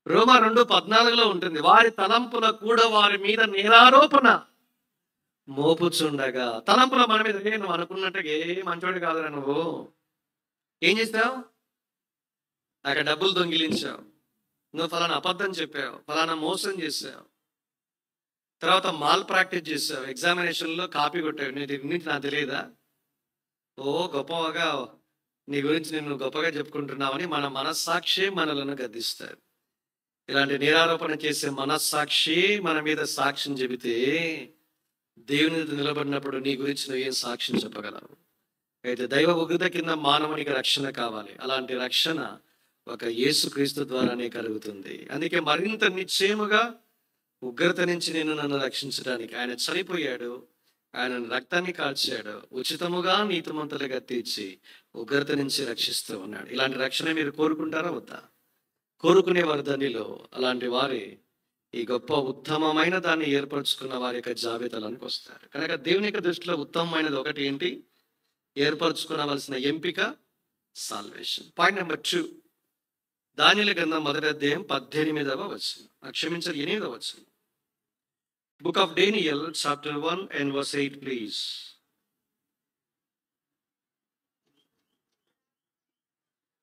రోమా 2:14 ఉంటుంది, వారి తలంపుల కూడా వారి మీద నిరారోపణ మోపుచుండగా. తలంపుల మన మీద నువ్వు అనుకున్నట్టుగా ఏ మంచోడు కాదురా, నువ్వు ఏం చేస్తావు? అక్కడ డబ్బులు దొంగిలించావు, నువ్వు ఫలానా అబద్ధం చెప్పావు, ఫలానా మోసం చేసావు, తర్వాత మాల్ ప్రాక్టీస్ చేసావు, ఎగ్జామినేషన్లో కాపీ కొట్టావు, నీ గురించి నాకు తెలియదా? ఓ గొప్పగా నీ గురించి నేను గొప్పగా చెప్పుకుంటున్నావని మన మనస్సాక్షి మనలను గద్దిస్తారు. ఇలాంటి నిరారోపణ చేసే మనస్సాక్షి మన మీద సాక్ష్యం చెబితే దేవుని నిలబడినప్పుడు నీ గురించి నువ్వు ఏం సాక్ష్యం చెప్పగలవు? అయితే దైవ ఉగ్రత కింద మానవునికి రక్షణ కావాలి. అలాంటి రక్షణ ఒక యేసుక్రీస్తు ద్వారానే కలుగుతుంది. అందుకే మరింత నిశ్చయముగా ఉగ్రత నుంచి నన్ను రక్షించడానికి ఆయన చనిపోయాడు, ఆయన రక్తాన్ని కాల్చాడు, ఉచితముగా నీతిమంతులుగా తీర్చి ఉగ్రత నుంచి రక్షిస్తూ ఉన్నాడు. ఇలాంటి రక్షణ మీరు కోరుకుంటారా వద్దా? కోరుకునే వారి ధనిలో అలాంటి వారి ఈ గొప్ప ఉత్తమమైన దాన్ని ఏర్పరచుకున్న వారి యొక్క జాబితాలోనికి వస్తారు. కనుక దేవుని యొక్క దృష్టిలో ఉత్తమమైనది ఒకటి ఏంటి? ఏర్పరచుకోవలసిన ఎంపిక సాల్వేషన్. పాయింట్ నెంబర్ 2, దానియేలు గ్రంథం 1వ అధ్యాయం 18వ వచనం, క్షమించాలి 8వ వచనం. Book of Daniel chapter 1 and verse 8 please.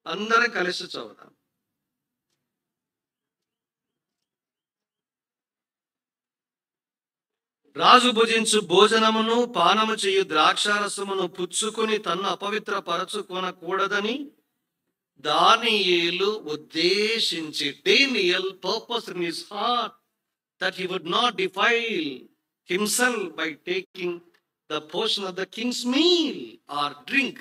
అందరం కలిసి చదువుదాం. రాజు భుజించు భోజనమును పానము చేయు ద్రాక్షారసమును పుచ్చుకొని తన్ను అపవిత్ర పరచుకొనకూడదని దానియేలు ఉద్దేశించి, Daniel purpose in his heart that he would not defile himself by taking the portion of the king's meal or drink.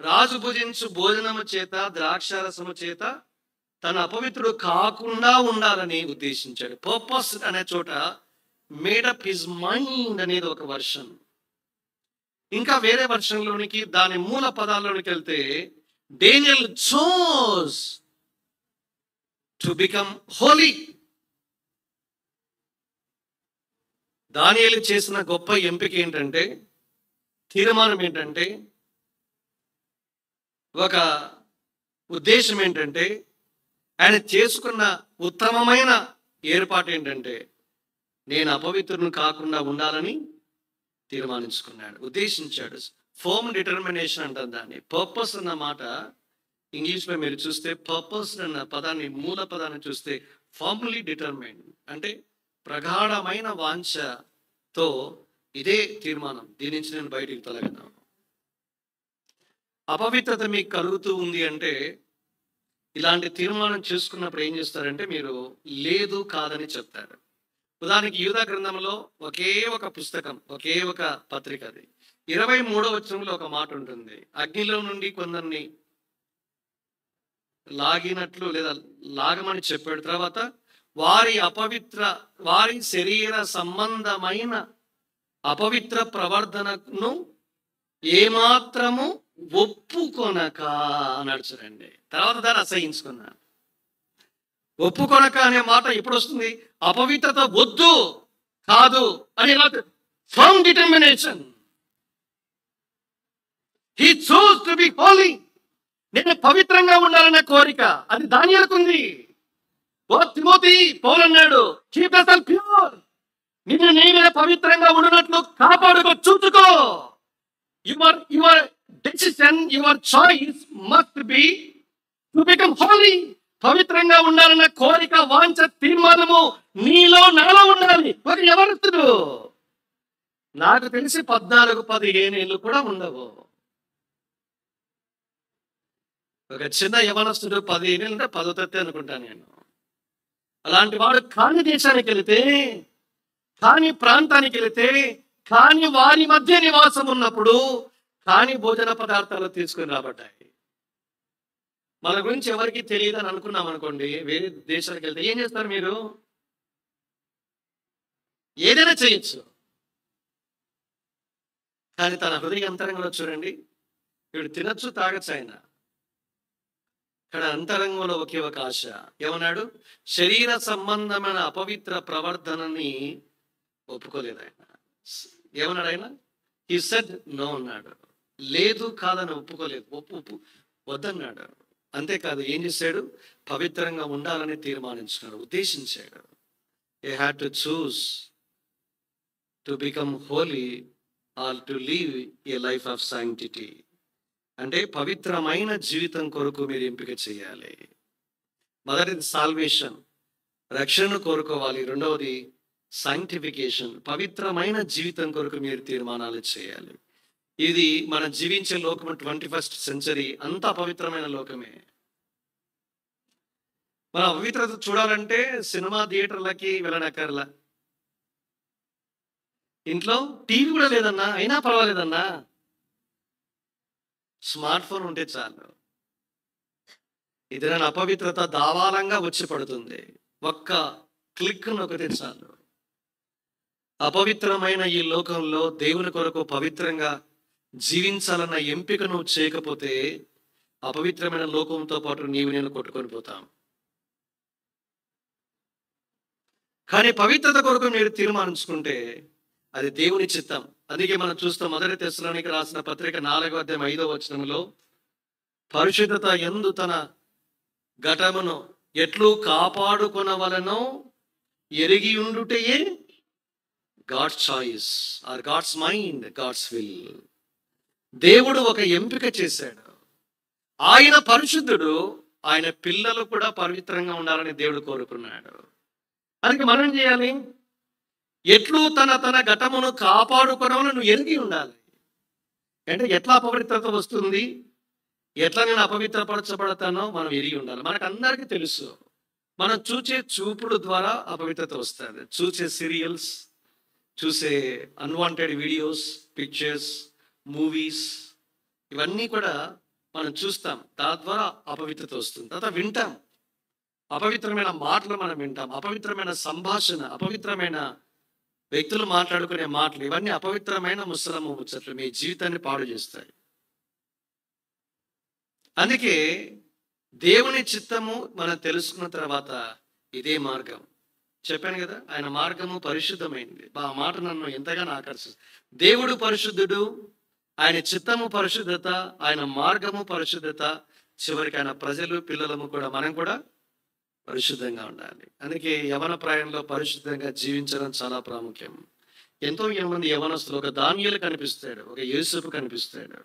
రాజు భుజించు భోజనము చేత ద్రాక్షారసము చేత తన అపవిత్రుడు కాకుండా ఉండాలని ఉద్దేశించాడు. పర్పస్ అనే చోట మేడప్ హిజ్ మైండ్ అనేది ఒక వర్షన్. ఇంకా వేరే వర్షన్లోనికి దాని మూల పదాల్లోనికి వెళ్తే Daniel chose to become holy. దానియేలు చేసిన గొప్ప ఎంపిక ఏంటంటే, తీర్మానం ఏంటంటే, ఒక ఉద్దేశం ఏంటంటే, ఆయన చేసుకున్న ఉత్తమమైన ఏర్పాటు ఏంటంటే, నేను అపవిత్రుని కాకుండా ఉండాలని తీర్మానించుకున్నాడు, ఉద్దేశించాడు. ఫర్మ్ డిటర్మినేషన్ అంటారు దాన్ని. పర్పస్ అన్న మాట ఇంగ్లీష్లో మీరు చూస్తే, పర్పస్ అన్న పదాన్ని మూల పదాన్ని చూస్తే ఫర్మ్లీ డిటర్మైన్డ్ అంటే ప్రగాఢమైన వాంఛతో ఇదే తీర్మానం, దీని నుంచి నేను బయటికి తొలగను. అపవిత్రత మీకు కలుగుతూ ఉంది అంటే ఇలాంటి తీర్మానం చేసుకున్నప్పుడు ఏం చేస్తారంటే మీరు లేదు కాదని చెప్తారు. ఉదాహరణకి యూదా గ్రంథంలో ఒకే ఒక పుస్తకం, ఒకే ఒక పత్రిక, అది 23వ వచనంలో ఒక మాట ఉంటుంది, అగ్నిలో నుండి కొందరిని లాగినట్లు లేదా లాగమని చెప్పాడు. తర్వాత వారి శరీర సంబంధమైన అపవిత్ర ప్రవర్తనను ఏమాత్రము ఒప్పుకొనక అన్నాడు. చూడండి, తర్వాత దాన్ని అసహించుకున్నాను. ఒప్పుకొనక అనే మాట ఎప్పుడు వస్తుంది? అపవిత్రత వద్దు కాదు అని firm determination. He choose to be holy. నేను పవిత్రంగా ఉండాలనే కోరిక అది దానియేలుకు ఉంది. ఓ తిమోతి, పౌలు అన్నాడు, కీప్ యువర్సెల్ఫ్ ప్యూర్. నిన్ను నీవే పవిత్రంగా ఉండునట్లు కాపాడుకో, చూసుకో. Your decision, your choice must be to become holy. పవిత్రంగా ఉండాలన్న కోరిక, వాంఛ, తీర్మానము నీలో నాలో ఉండాలి. ఒక యవనస్తుడు, నాకు తెలిసి 14-15 ఏళ్ళు కూడా ఉండవు. ఒక చిన్న యవనస్తుడు 15 ఏళ్ళు అంటే 10వ తరగతి అనుకుంటాను నేను. అలాంటి వాడు కాని దేశానికి వెళితే కాని ప్రాంతానికి వెళితే కాని వారి మధ్య నివాసం ఉన్నప్పుడు కాని భోజన పదార్థాలు తీసుకుని రాబడ్డాయి. మన గురించి ఎవరికి తెలియదు అని అనుకున్నాం అనుకోండి, వేరే దేశాలకు వెళ్తే ఏం చేస్తారు మీరు? ఏదైనా చేయొచ్చు. కానీ తన హృదయ అంతరంగంలో చూడండి, వీడు తినచ్చు తాగచ్చు ఆయన, ఇక్కడ అంతరంగంలో ఒకే ఒక ఆశ. ఏమన్నాడు? శరీర సంబంధమైన అపవిత్ర ప్రవర్తనని ఒప్పుకోలేదు ఆయన. ఏమన్నాడు ఆయన? హి సెడ్ నో అన్నాడు. లేదు కాదని ఒప్పుకోలేదు, వద్దన్నాడు. అంతేకాదు, ఏం చేశాడు? పవిత్రంగా ఉండాలని తీర్మానించున్నాడు, ఉద్దేశించాడు. he had to choose to become holy or to live a life of sanctity. అంటే పవిత్రమైన జీవితం కొరకు మీరు ఎంపిక చేయాలి. మొదటిది సాల్వేషన్, రక్షణను కోరుకోవాలి. రెండవది సాంక్టిఫికేషన్, పవిత్రమైన జీవితం కొరకు మీరు తీర్మానాలు చేయాలి. ఇది మనం జీవించే లోకం 21st సెంచరీ అంతా పవిత్రమైన లోకమే. మన పవిత్రత చూడాలంటే సినిమా థియేటర్లకి వెళ్ళనక్కర్లా, ఇంట్లో టీవీ కూడా లేదన్నా అయినా పర్వాలేదన్నా, స్మార్ట్ ఫోన్ ఉంటే చాలు. ఇతర అపవిత్రత దావాలంగా వచ్చి పడుతుంది. ఒక్క క్లిక్ నొక్కితే చాలు. అపవిత్రమైన ఈ లోకంలో దేవుని కొరకు పవిత్రంగా జీవించాలన్న ఎంపిక నువ్వు చేయకపోతే అపవిత్రమైన లోకంతో పాటు నీవు నేను కొట్టుకొని పోతాం. కానీ పవిత్రత కొరకు మీరు తీర్మానించుకుంటే అది దేవుని చిత్తం. అందుకే మనం చూస్తాం, మొదటి తెస్సలోనికి రాసిన పత్రిక 4వ అధ్యాయం 5వ వచనంలో, పరిశుద్ధత యందు తన ఘటమును ఎట్లు కాపాడుకొనవలనో ఎరిగి ఉండుటయే God's choice or God's mind, God's will. దేవుడు ఒక ఎంపిక చేశాడు. ఆయన పరిశుద్ధుడు, ఆయన పిల్లలు కూడా పవిత్రంగా ఉండాలని దేవుడు కోరుకున్నాడు. అందుకే మనం ఏం చేయాలి? ఎట్లు తన ఘటమును కాపాడుకోవడంలో నువ్వు ఎరిగి ఉండాలి. అంటే ఎట్లా అపవిత్రత వస్తుంది, ఎట్లా నేను అపవిత్రపరచబడతానో మనం ఎరిగి ఉండాలి. మనకు అందరికీ తెలుసు, మనం చూసే చూపుల ద్వారా అపవిత్రత వస్తుంది. చూసే సీరియల్స్, చూసే అన్వాంటెడ్ వీడియోస్, పిక్చర్స్, మూవీస్, ఇవన్నీ కూడా మనం చూస్తాం. దాని ద్వారా అపవిత్రత వస్తుంది. తర్వాత వింటాం, అపవిత్రమైన మాటలు మనం వింటాం, అపవిత్రమైన సంభాషణ, అపవిత్రమైన వ్యక్తులు మాట్లాడుకునే మాటలు, ఇవన్నీ అపవిత్రమైన ముసలమ్మ ముచ్చట్లు మీ జీవితాన్ని పాడు చేస్తాయి. అందుకే దేవుని చిత్తము మనం తెలుసుకున్న తర్వాత ఇదే మార్గం. చెప్పాను కదా, ఆయన మార్గము పరిశుద్ధమైంది. ఆ మాట నన్ను ఎంతగానో ఆకర్షిస్తుంది. దేవుడు పరిశుద్ధుడు, ఆయన చిత్తము పరిశుద్ధత, ఆయన మార్గము పరిశుద్ధత, చివరికి ఆయన ప్రజలు పిల్లలము కూడా మనం కూడా పరిశుద్ధంగా ఉండాలి. అందుకే యవన ప్రాయంలో పరిశుద్ధంగా జీవించడం చాలా ప్రాముఖ్యం. ఎంతో మంది యవనస్తులు, ఒక దానియేలు కనిపిస్తాడు, ఒక యోసేపు కనిపిస్తాడు.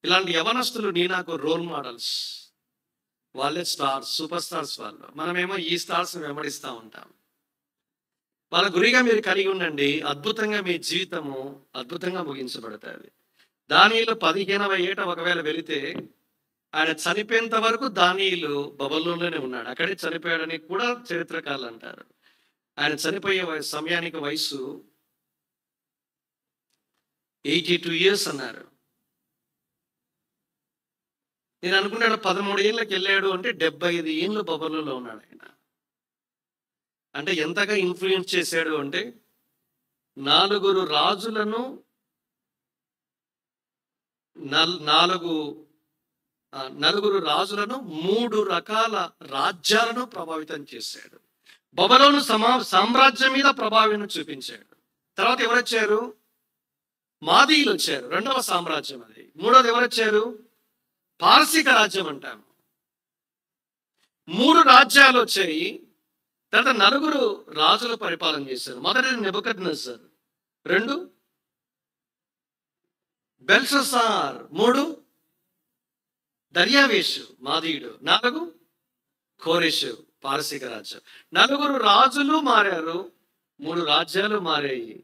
ఇలాంటి యవనస్తులు నాకు రోల్ మోడల్స్. వాళ్ళే స్టార్స్, సూపర్ స్టార్స్ వాళ్ళు. మనమేమో ఈ స్టార్స్ వెంబడిస్తూ ఉంటాం. వాళ్ళ గురిగా మీరు కలిగి ఉండండి, అద్భుతంగా మీ జీవితము అద్భుతంగా ముగించబడుతుంది. దానియేలు 15వ ఏట ఒకవేళ వెళితే ఆయన చనిపోయేంత వరకు దానియేలు బబులోనులోనే ఉన్నాడు. అక్కడే చనిపోయాడని కూడా చరిత్రకారులు అంటారు. ఆయన చనిపోయే సమయానికి వయసు 82 years అన్నారు. నేను అనుకున్నాడు 13 ఏళ్ళకి వెళ్ళాడు అంటే 75 ఏళ్ళు బబులోనులో ఉన్నాడు ఆయన. అంటే ఎంతగా ఇన్ఫ్లుయెన్స్ చేశాడు అంటే, 4 రాజులను 4 రాజులను 3 రకాల రాజ్యాలను ప్రభావితం చేశాడు. బబులోను సామ్రాజ్యం మీద ప్రభావం చూపించాడు. తర్వాత ఎవరు వచ్చారు? మాదీయులు వచ్చారు, 2వ సామ్రాజ్యం అది. 3వది ఎవరు వచ్చారు? పారసీక రాజ్యం అంటాము. 3 రాజ్యాలు వచ్చాయి. తర్వాత 4 రాజులు పరిపాలన చేశారు. మొదటిది నెబుకద్నెజర్, 2 బెల్షస్సార్, 3 దర్యావేషు మాదీయుడు, 4 కోరెషు పారసీక రాజ్యం. 4 రాజులు మారారు, 3 రాజ్యాలు మారాయి.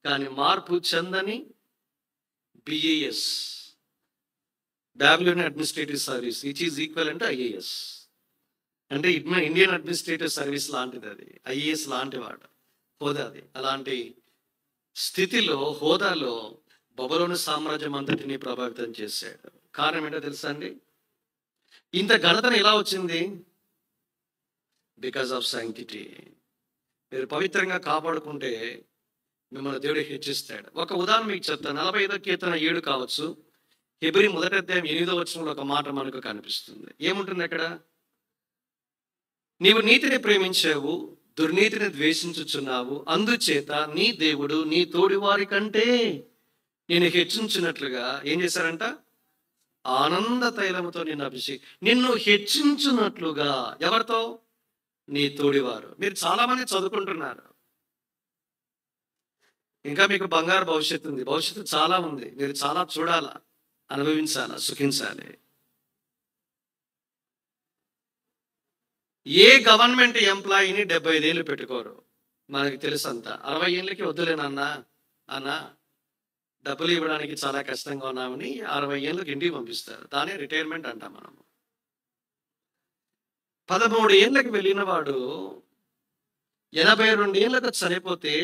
కానీ మార్పు చెందని BAS, Babylonian administrative service, which is equal to IAS. అంటే ఇండియన్ అడ్మినిస్ట్రేటివ్ సర్వీస్ లాంటిది అది, ఐఏఎస్ లాంటి వాడు. హోదాది. అలాంటి స్థితిలో, హోదాలో బబులోను సామ్రాజ్యం అంతటిని ప్రభావితం చేశాడు. కారణం ఏంటో తెలుసా అండి? ఇంత ఘనతను ఎలా వచ్చింది? Because of sanctity. మీరు పవిత్రంగా కాపాడుకుంటే మిమ్మల్ని దేవుడు హెచ్చిస్తాడు. ఒక ఉదాహరణ మీకు చెప్తాను. 45వ కీర్తన 7 కావచ్చు. హెబ్రీ 1వ అధ్యాయం 8వ వచనంలో ఒక మాట మనకు కనిపిస్తుంది. ఏముంటుంది అక్కడ? నీవు నీతిని ప్రేమించావు, దుర్నీతిని ద్వేషించుచున్నావు, అందుచేత నీ దేవుడు నీ తోడివారి కంటే నేను హెచ్చించినట్లుగా ఏం చేశారంట? ఆనంద తైలముతో నిన్ను హెచ్చించున్నట్లుగా. ఎవరితో? నీ తోడివారు. మీరు చాలా మంది చదువుకుంటున్నారు, ఇంకా మీకు బంగారు భవిష్యత్తు ఉంది, భవిష్యత్తు చాలా ఉంది, మీరు చాలా చూడాలా, అనుభవించాలా, సుఖించాలి. ఏ గవర్నమెంట్ ఎంప్లాయీని 75 ఏళ్ళు పెట్టుకోరు, మనకి తెలుసు అంతా. 60 ఏళ్ళకి వద్దులేనన్నా అన్నా డబ్బులు ఇవ్వడానికి చాలా కష్టంగా ఉన్నామని 60 ఏళ్ళకి ఇంటికి పంపిస్తారు. దానే రిటైర్మెంట్ అంటాం మనము. 13 ఏళ్ళకి వెళ్ళిన వాడు 82 ఏళ్ళకు చనిపోతే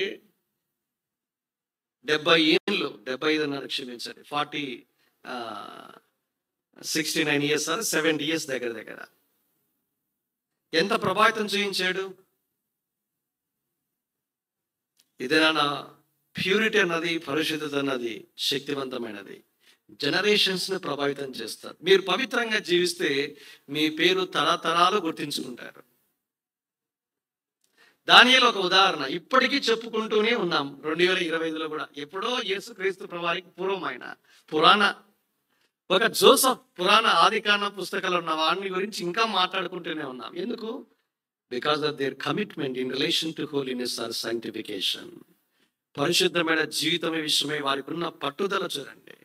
70 ఏళ్ళు, 75 అన్నారు క్షమించండి, 69 ఇయర్స్ 70 ఇయర్స్ దగ్గర దగ్గర ఎంత ప్రభావితం చేయించాడు? ఇదేనా ప్యూరిటీ అన్నది, పరిశుద్ధత అన్నది శక్తివంతమైనది. జనరేషన్స్ ని ప్రభావితం చేస్తారు. మీరు పవిత్రంగా జీవిస్తే మీ పేరు తరతరాలు గుర్తించుకుంటారు. దానియేలు ఒక ఉదాహరణ. ఇప్పటికీ చెప్పుకుంటూనే ఉన్నాం. 2025లో కూడా ఎప్పుడో యేసుక్రీస్తు ప్రభువారికి పూర్వమైన పురాణ ఒక జోసఫ్ పురాణ ఆదికాండ పుస్తకాలు ఉన్న వాడిని గురించి ఇంకా మాట్లాడుకుంటూనే ఉన్నాం. ఎందుకు? Because of their commitment in relation to holiness or sanctification. పరిశుద్ధమైన జీవితం విషయమై వారికి ఉన్న పట్టుదల చూడండి.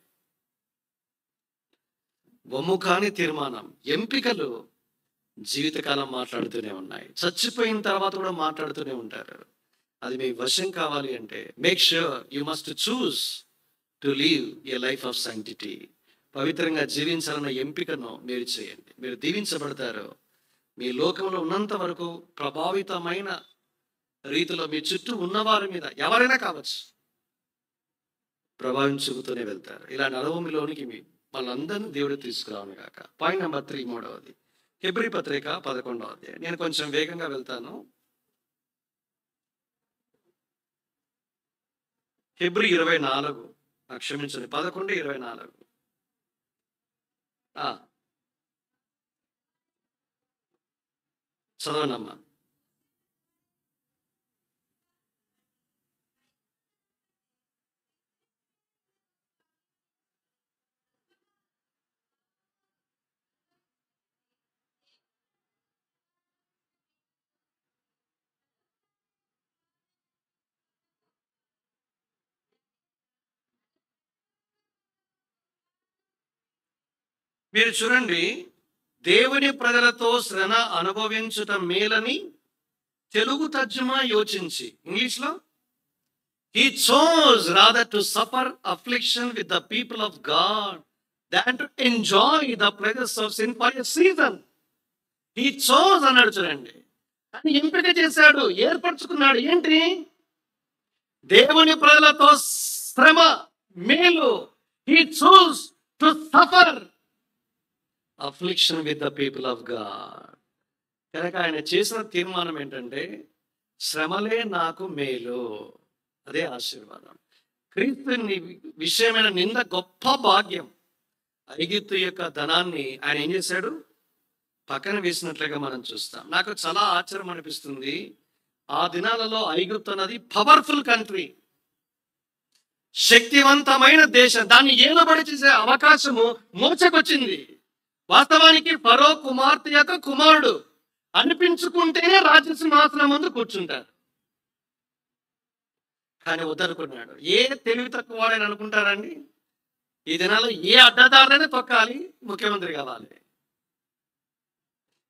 వమ్ముకాని తీర్మానం, ఎంపికలు జీవితకాలం మాట్లాడుతూనే ఉన్నాయి. చచ్చిపోయిన తర్వాత కూడా మాట్లాడుతూనే ఉంటారు. అది మీ వశం కావాలి అంటే make sure you must choose to leave a life of sanctity. పవిత్రంగా జీవించాలన్న ఎంపికను మీరు చేయండి. మీరు దీవించబడతారు. మీ లోకంలో ఉన్నంత వరకు ప్రభావితమైన రీతిలో మీ చుట్టూ ఉన్నవారి మీద ఎవరైనా కావచ్చు ప్రభావం చూపుతూనే వెళ్తారు. ఇలాంటి అనుభవంలోనికి వాళ్ళందరినీ దేవుడు తీసుకురావను కాక. పాయింట్ నెంబర్ 3, 3వది హెబ్రీ పత్రిక 11వ అధ్యాయం. నేను కొంచెం వేగంగా వెళ్తాను. హెబ్రీ 24, క్షమించండి 11:24. చదవనమ్మా. మీరు చూడండి, దేవుని ప్రజలతో శ్రమ అనుభవించుట మేలని తెలుగు తర్జుమా యోచించి, ఇంగ్లీష్లో He chose rather to suffer affliction with the people of God than to enjoy the pleasures of sin for a season. He chose అన్నాడు చూడండి. అని ఎంపిక చేశాడు, ఏర్పరచుకున్నాడు. ఏంటి? దేవుని ప్రజలతో శ్రమ మేలు. He chose to suffer affliction with the people of God. కనుక ఆయన చేసిన తీర్మానం ఏంటంటే శ్రమలే నాకు మేలు. అదే ఆశీర్వాదం. క్రీస్తు విషయమైన నింద గొప్ప భాగ్యం. ఐగుప్తు యొక్క ధనాన్ని ఆయన ఏం చేశాడు? పక్కన వేసినట్లుగా మనం చూస్తాం. నాకు చాలా ఆశ్చర్యం అనిపిస్తుంది. ఆ దినాలలో ఐగుప్తు అన్నది పవర్ఫుల్ కంట్రీ, శక్తివంతమైన దేశం. దాన్ని ఏలుబడి చేసే అవకాశము మోసకొచ్చింది. వాస్తవానికి ఫరో కుమార్తె యొక్క కుమారుడు అనిపించుకుంటేనే రాజసింహాసనం ముందు కూర్చుంటారు. కానీ వద్దనుకున్నాడు. ఏ తెలివి తక్కువ వాడని అనుకుంటారండి? ఈ దినాల్లో ఏ అడ్డదారులైనా తొక్కాలి, ముఖ్యమంత్రి కావాలి.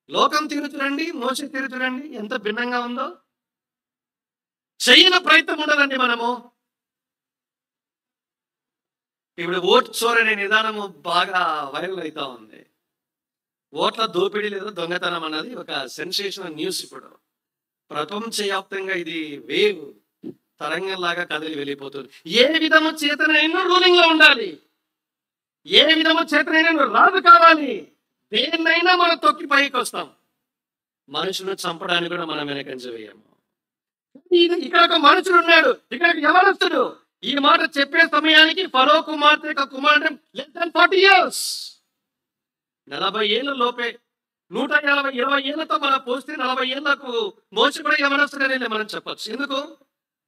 లోకం తిరుగుతురండి, మోస తిరుగుతురండి, ఎంత భిన్నంగా ఉందో. చేయని ప్రయత్నం ఉండదండి మనము. ఇప్పుడు ఓట్ చోరనే నిదానము బాగా వైరల్ అవుతా ఉంది. ఓట్ల దోపిడీ లేదా దొంగతనం అన్నది ఒక సెన్సేషనల్ న్యూస్. ఇప్పుడు ప్రపంచవ్యాప్తంగా ఇది వేవ్ తరంగంలాగా కదిలి వెళ్ళిపోతుంది. ఏ విధము చేతనైనా రూలింగ్ లో ఉండాలి, ఏ విధము చేతనైనా రాజు కావాలి. దేన్నైనా మనం తొక్కి పైకి వస్తాం. మనుషులను చంపడానికి కూడా మనం వెనకంజ వేయము. ఇక్కడ ఒక మనుషుడు ఉన్నాడు, ఇక్కడ యవనస్తుడు. ఈ మాట చెప్పే సమయానికి ఫరో కుమార్తె యొక్క కుమారుడు లెస్ దాన్ 40 years, 40 ఏళ్ళ లోపే. 120 ఏళ్లతో మనం పోస్తే 40 ఏళ్లకు మోసి కూడా యవనస్తుడనే మనం చెప్పచ్చు. ఎందుకు?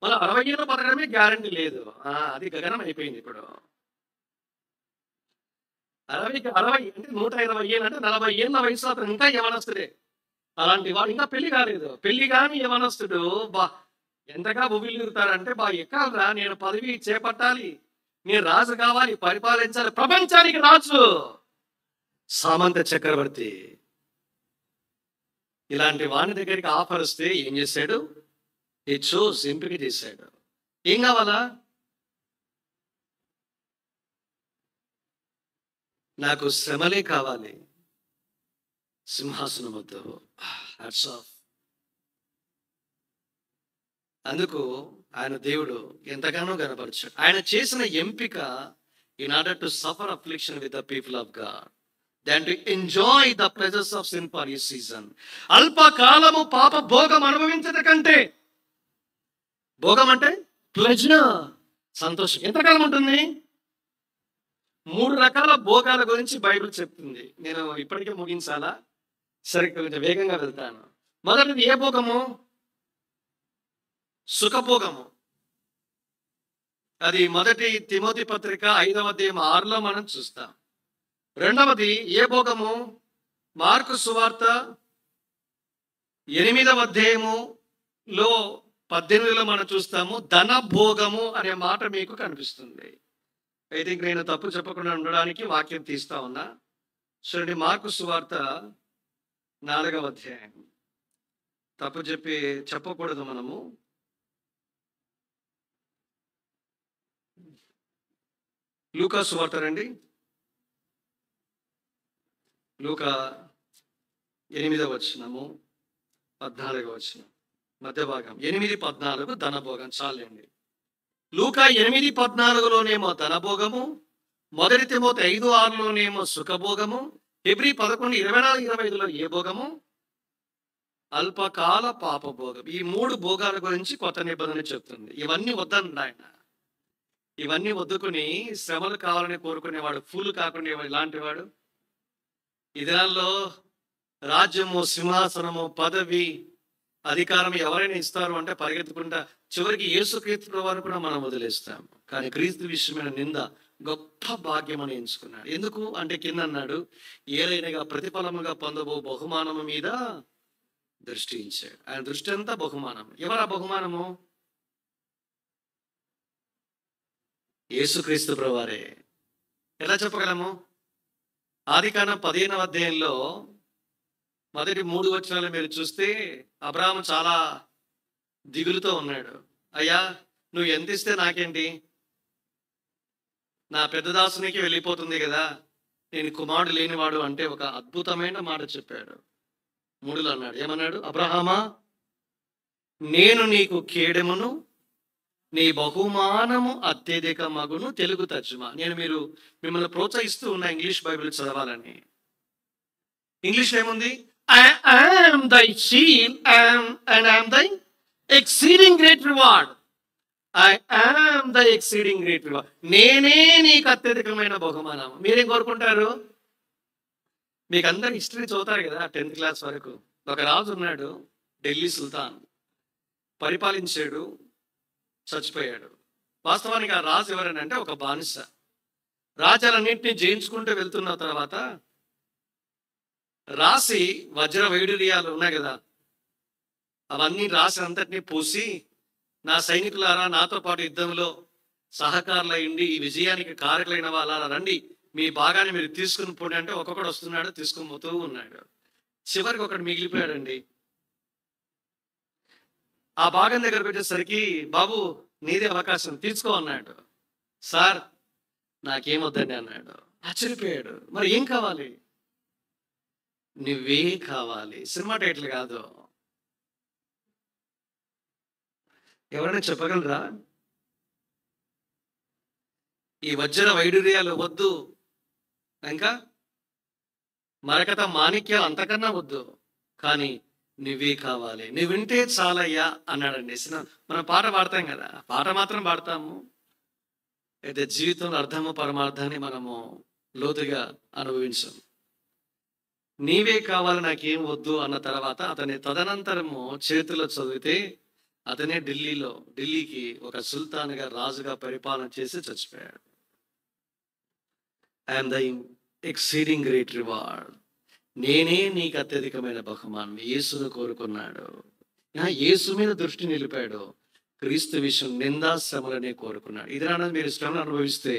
మనం 60 ఏళ్ళు బతకడమే గ్యారంటీ లేదు. అది గగనం అయిపోయింది ఇప్పుడు. 60 అంటే 120 ఏళ్ళు అంటే 40 ఏళ్ళ వయసు అతను ఇంకా యవనస్తుడే. అలాంటి వాడు ఇంకా పెళ్లి కాలేదు. పెళ్లి కాని యవనస్తుడు ఎంతగా ఉవ్విల్లుతారంటే ఎక్కాలరా, నేను పదవి చేపట్టాలి, నేను రాజు కావాలి, పరిపాలించాలి, ప్రపంచానికి రాజు, సామంత చక్రవర్తి. ఇలాంటి వాని దగ్గరికి ఆఫర్ వస్తే ఏం చేశాడు? ఈ చూస్ ఎంపిక చేశాడు. ఏం కావాలా? నాకు శ్రమలే కావాలి, సింహాసనం వద్దు. Hats off. అందుకు ఆయన దేవుడు ఎంతగానో కనపరిచాడు. ఆయన చేసిన ఎంపిక in order to suffer affliction with the people of God, than to enjoy the pleasures of sin for ఈ సీజన్. అల్పకాలము పాప భోగం అనుభవించట కంటే, భోగం అంటే ప్లెజర్, సంతోషం. ఎంతకాలం ఉంటుంది? 3 రకాల భోగాల గురించి బైబిల్ చెప్తుంది. నేను ఇప్పటికే ముగించాలా? సరే, కొంచెం వేగంగా వెళ్తాను. మొదటిది ఏ భోగము? సుఖభోగము. అది మొదటి తిమోతి పత్రిక 5వ అధ్యాయం 6లో మనం చూస్తాం. రెండవది ఏ భోగము? మార్కు సువార్త 8వ అధ్యాయములో 18లో మనం చూస్తాము. ధన భోగము అనే మాట మీకు కనిపిస్తుంది. ఐ థింక్ నేను తప్పు చెప్పకుండా ఉండడానికి వాక్యం తీస్తా ఉన్నా. చూడండి, మార్కు సువార్త 4వ అధ్యాయం. తప్పు చెప్పకూడదు మనము. లూకా సువార్త రండి, లూకా 8వ వచనము 14వ వచనం మధ్య భాగం. 8:14 ధనభోగం. చాలండి. లూకా 8:14లోనేమో ధనభోగము, మొదటి తిమోతి 5:6లోనేమో సుఖభోగము, హెబ్రీ 11:24-25లో ఏ భోగము? అల్పకాల పాప భోగం. ఈ 3 భోగాల గురించి కొత్త నిబంధన చెప్తుంది. ఇవన్నీ వద్దండి ఆయన. ఇవన్నీ వద్దుకుని శ్రమలు కావాలని కోరుకునేవాడు, ఫుల్ కాకుండా ఇలాంటి వాడు. ఈ దినాల్లో రాజ్యము, సింహాసనము, పదవి, అధికారం ఎవరైనా ఇస్తారు అంటే పరిగెత్తుకుంటా చివరికి యేసుక్రీస్తు వారు కూడా మనం వదిలేస్తాము. కానీ క్రీస్తు విషయమైన నింద గొప్ప భాగ్యం అని ఎంచుకున్నాడు. ఎందుకు అంటే కింద అన్నాడు, ఏలైనగా ప్రతిఫలముగా పొందబో బహుమానము మీద దృష్టి ఇచ్చాడు. ఆయన దృష్టి అంతా బహుమానం. ఎవరా బహుమానము? యేసుక్రీస్తు ప్రభువారే. ఎలా చెప్పగలము? ఆదికాండం 15వ అధ్యాయంలో మొదటి 3 వచనాలు మీరు చూస్తే అబ్రాహాము చాలా దిగులుతో ఉన్నాడు. అయ్యా, నువ్వు ఎంత ఇస్తే నాకేంటి, నా పెద్ద దాసునికి వెళ్ళిపోతుంది కదా, నేను కుమారుడు లేనివాడు అంటే ఒక అద్భుతమైన మాట చెప్పాడు. 3లో అన్నాడు, ఏమన్నాడు? అబ్రహామా, నేను నీకు కేడెమును, నీ బహుమానము అత్యధిక మగును. తెలుగు తర్జుమా. నేను మిమ్మల్ని ప్రోత్సహిస్తూ ఉన్న ఇంగ్లీష్ బైబిల్ చదవాలని. ఇంగ్లీష్ ఏముంది? I am thy shield and I am thy exceeding great reward. I am thy exceeding great reward. నేనే నీకు అత్యధికమైన బహుమానం. మీరేం కోరుకుంటారు? మీకు అందరు హిస్టరీ చదువుతారు కదా 10th క్లాస్ వరకు. ఒక రాజు ఉన్నాడు, ఢిల్లీ సుల్తాన్. పరిపాలించాడు, చచ్చిపోయాడు. వాస్తవానికి ఆ రాజు ఎవరనంటే ఒక బానిస. రాజ్యాలన్నింటినీ జయించుకుంటూ వెళ్తున్న తర్వాత రాసి వజ్ర వైడూర్యాలు ఉన్నాయి కదా, అవన్నీ రాసి అంతటినీ పూసి, నా సైనికులారా, నాతో పాటు యుద్ధంలో సహకారులైండి, ఈ విజయానికి కారకులైన వాళ్ళ రండి, మీ భాగాన్ని మీరు తీసుకుని పోండి అంటే ఒక్కొక్కడు వస్తున్నాడు, తీసుకుని పోతూ ఉన్నాడు. చివరికి ఒకడు మిగిలిపోయాడండి. ఆ భాగం దగ్గరకు వచ్చేసరికి, బాబు నీదే అవకాశం, తీసుకో అన్నాడు. సార్ నాకేమొద్దండి అన్నాడు. ఆశ్చర్యపోయాడు. మరి ఏం కావాలి? నువ్వే కావాలి. సినిమా టైటిల్ కాదు. ఎవరైనా చెప్పగలరా? ఈ వజ్ర వైడూర్యాలు వద్దు, ఇంకా మరకత మాణిక్యాలు అంతకన్నా వద్దు, కానీ నువ్వే కావాలి, నువ్వు వింటే చాలయ్యా అన్నాడండి. మనం పాట పాడతాం కదా, పాట మాత్రం పాడతాము, అయితే జీవితంలో అర్థము పరమార్థాన్ని మనము లోతుగా అనుభవించాం. నీవే కావాలి నాకేం వద్దు అన్న తర్వాత అతని తదనంతరము చేతిలో చదివితే అతనే ఢిల్లీకి ఒక సుల్తాన్గా రాజుగా పరిపాలన చేసి చచ్చిపోయాడు. I'm the exceeding great reward, నేనే నీకు అత్యధికమైన బహుమానం. యేసును కోరుకున్నాడు, యేసు మీద దృష్టి నిలిపాడు. క్రీస్తు విషయం నిందాశ్రమలనే కోరుకున్నాడు. ఇది మీరు శ్రమను అనుభవిస్తే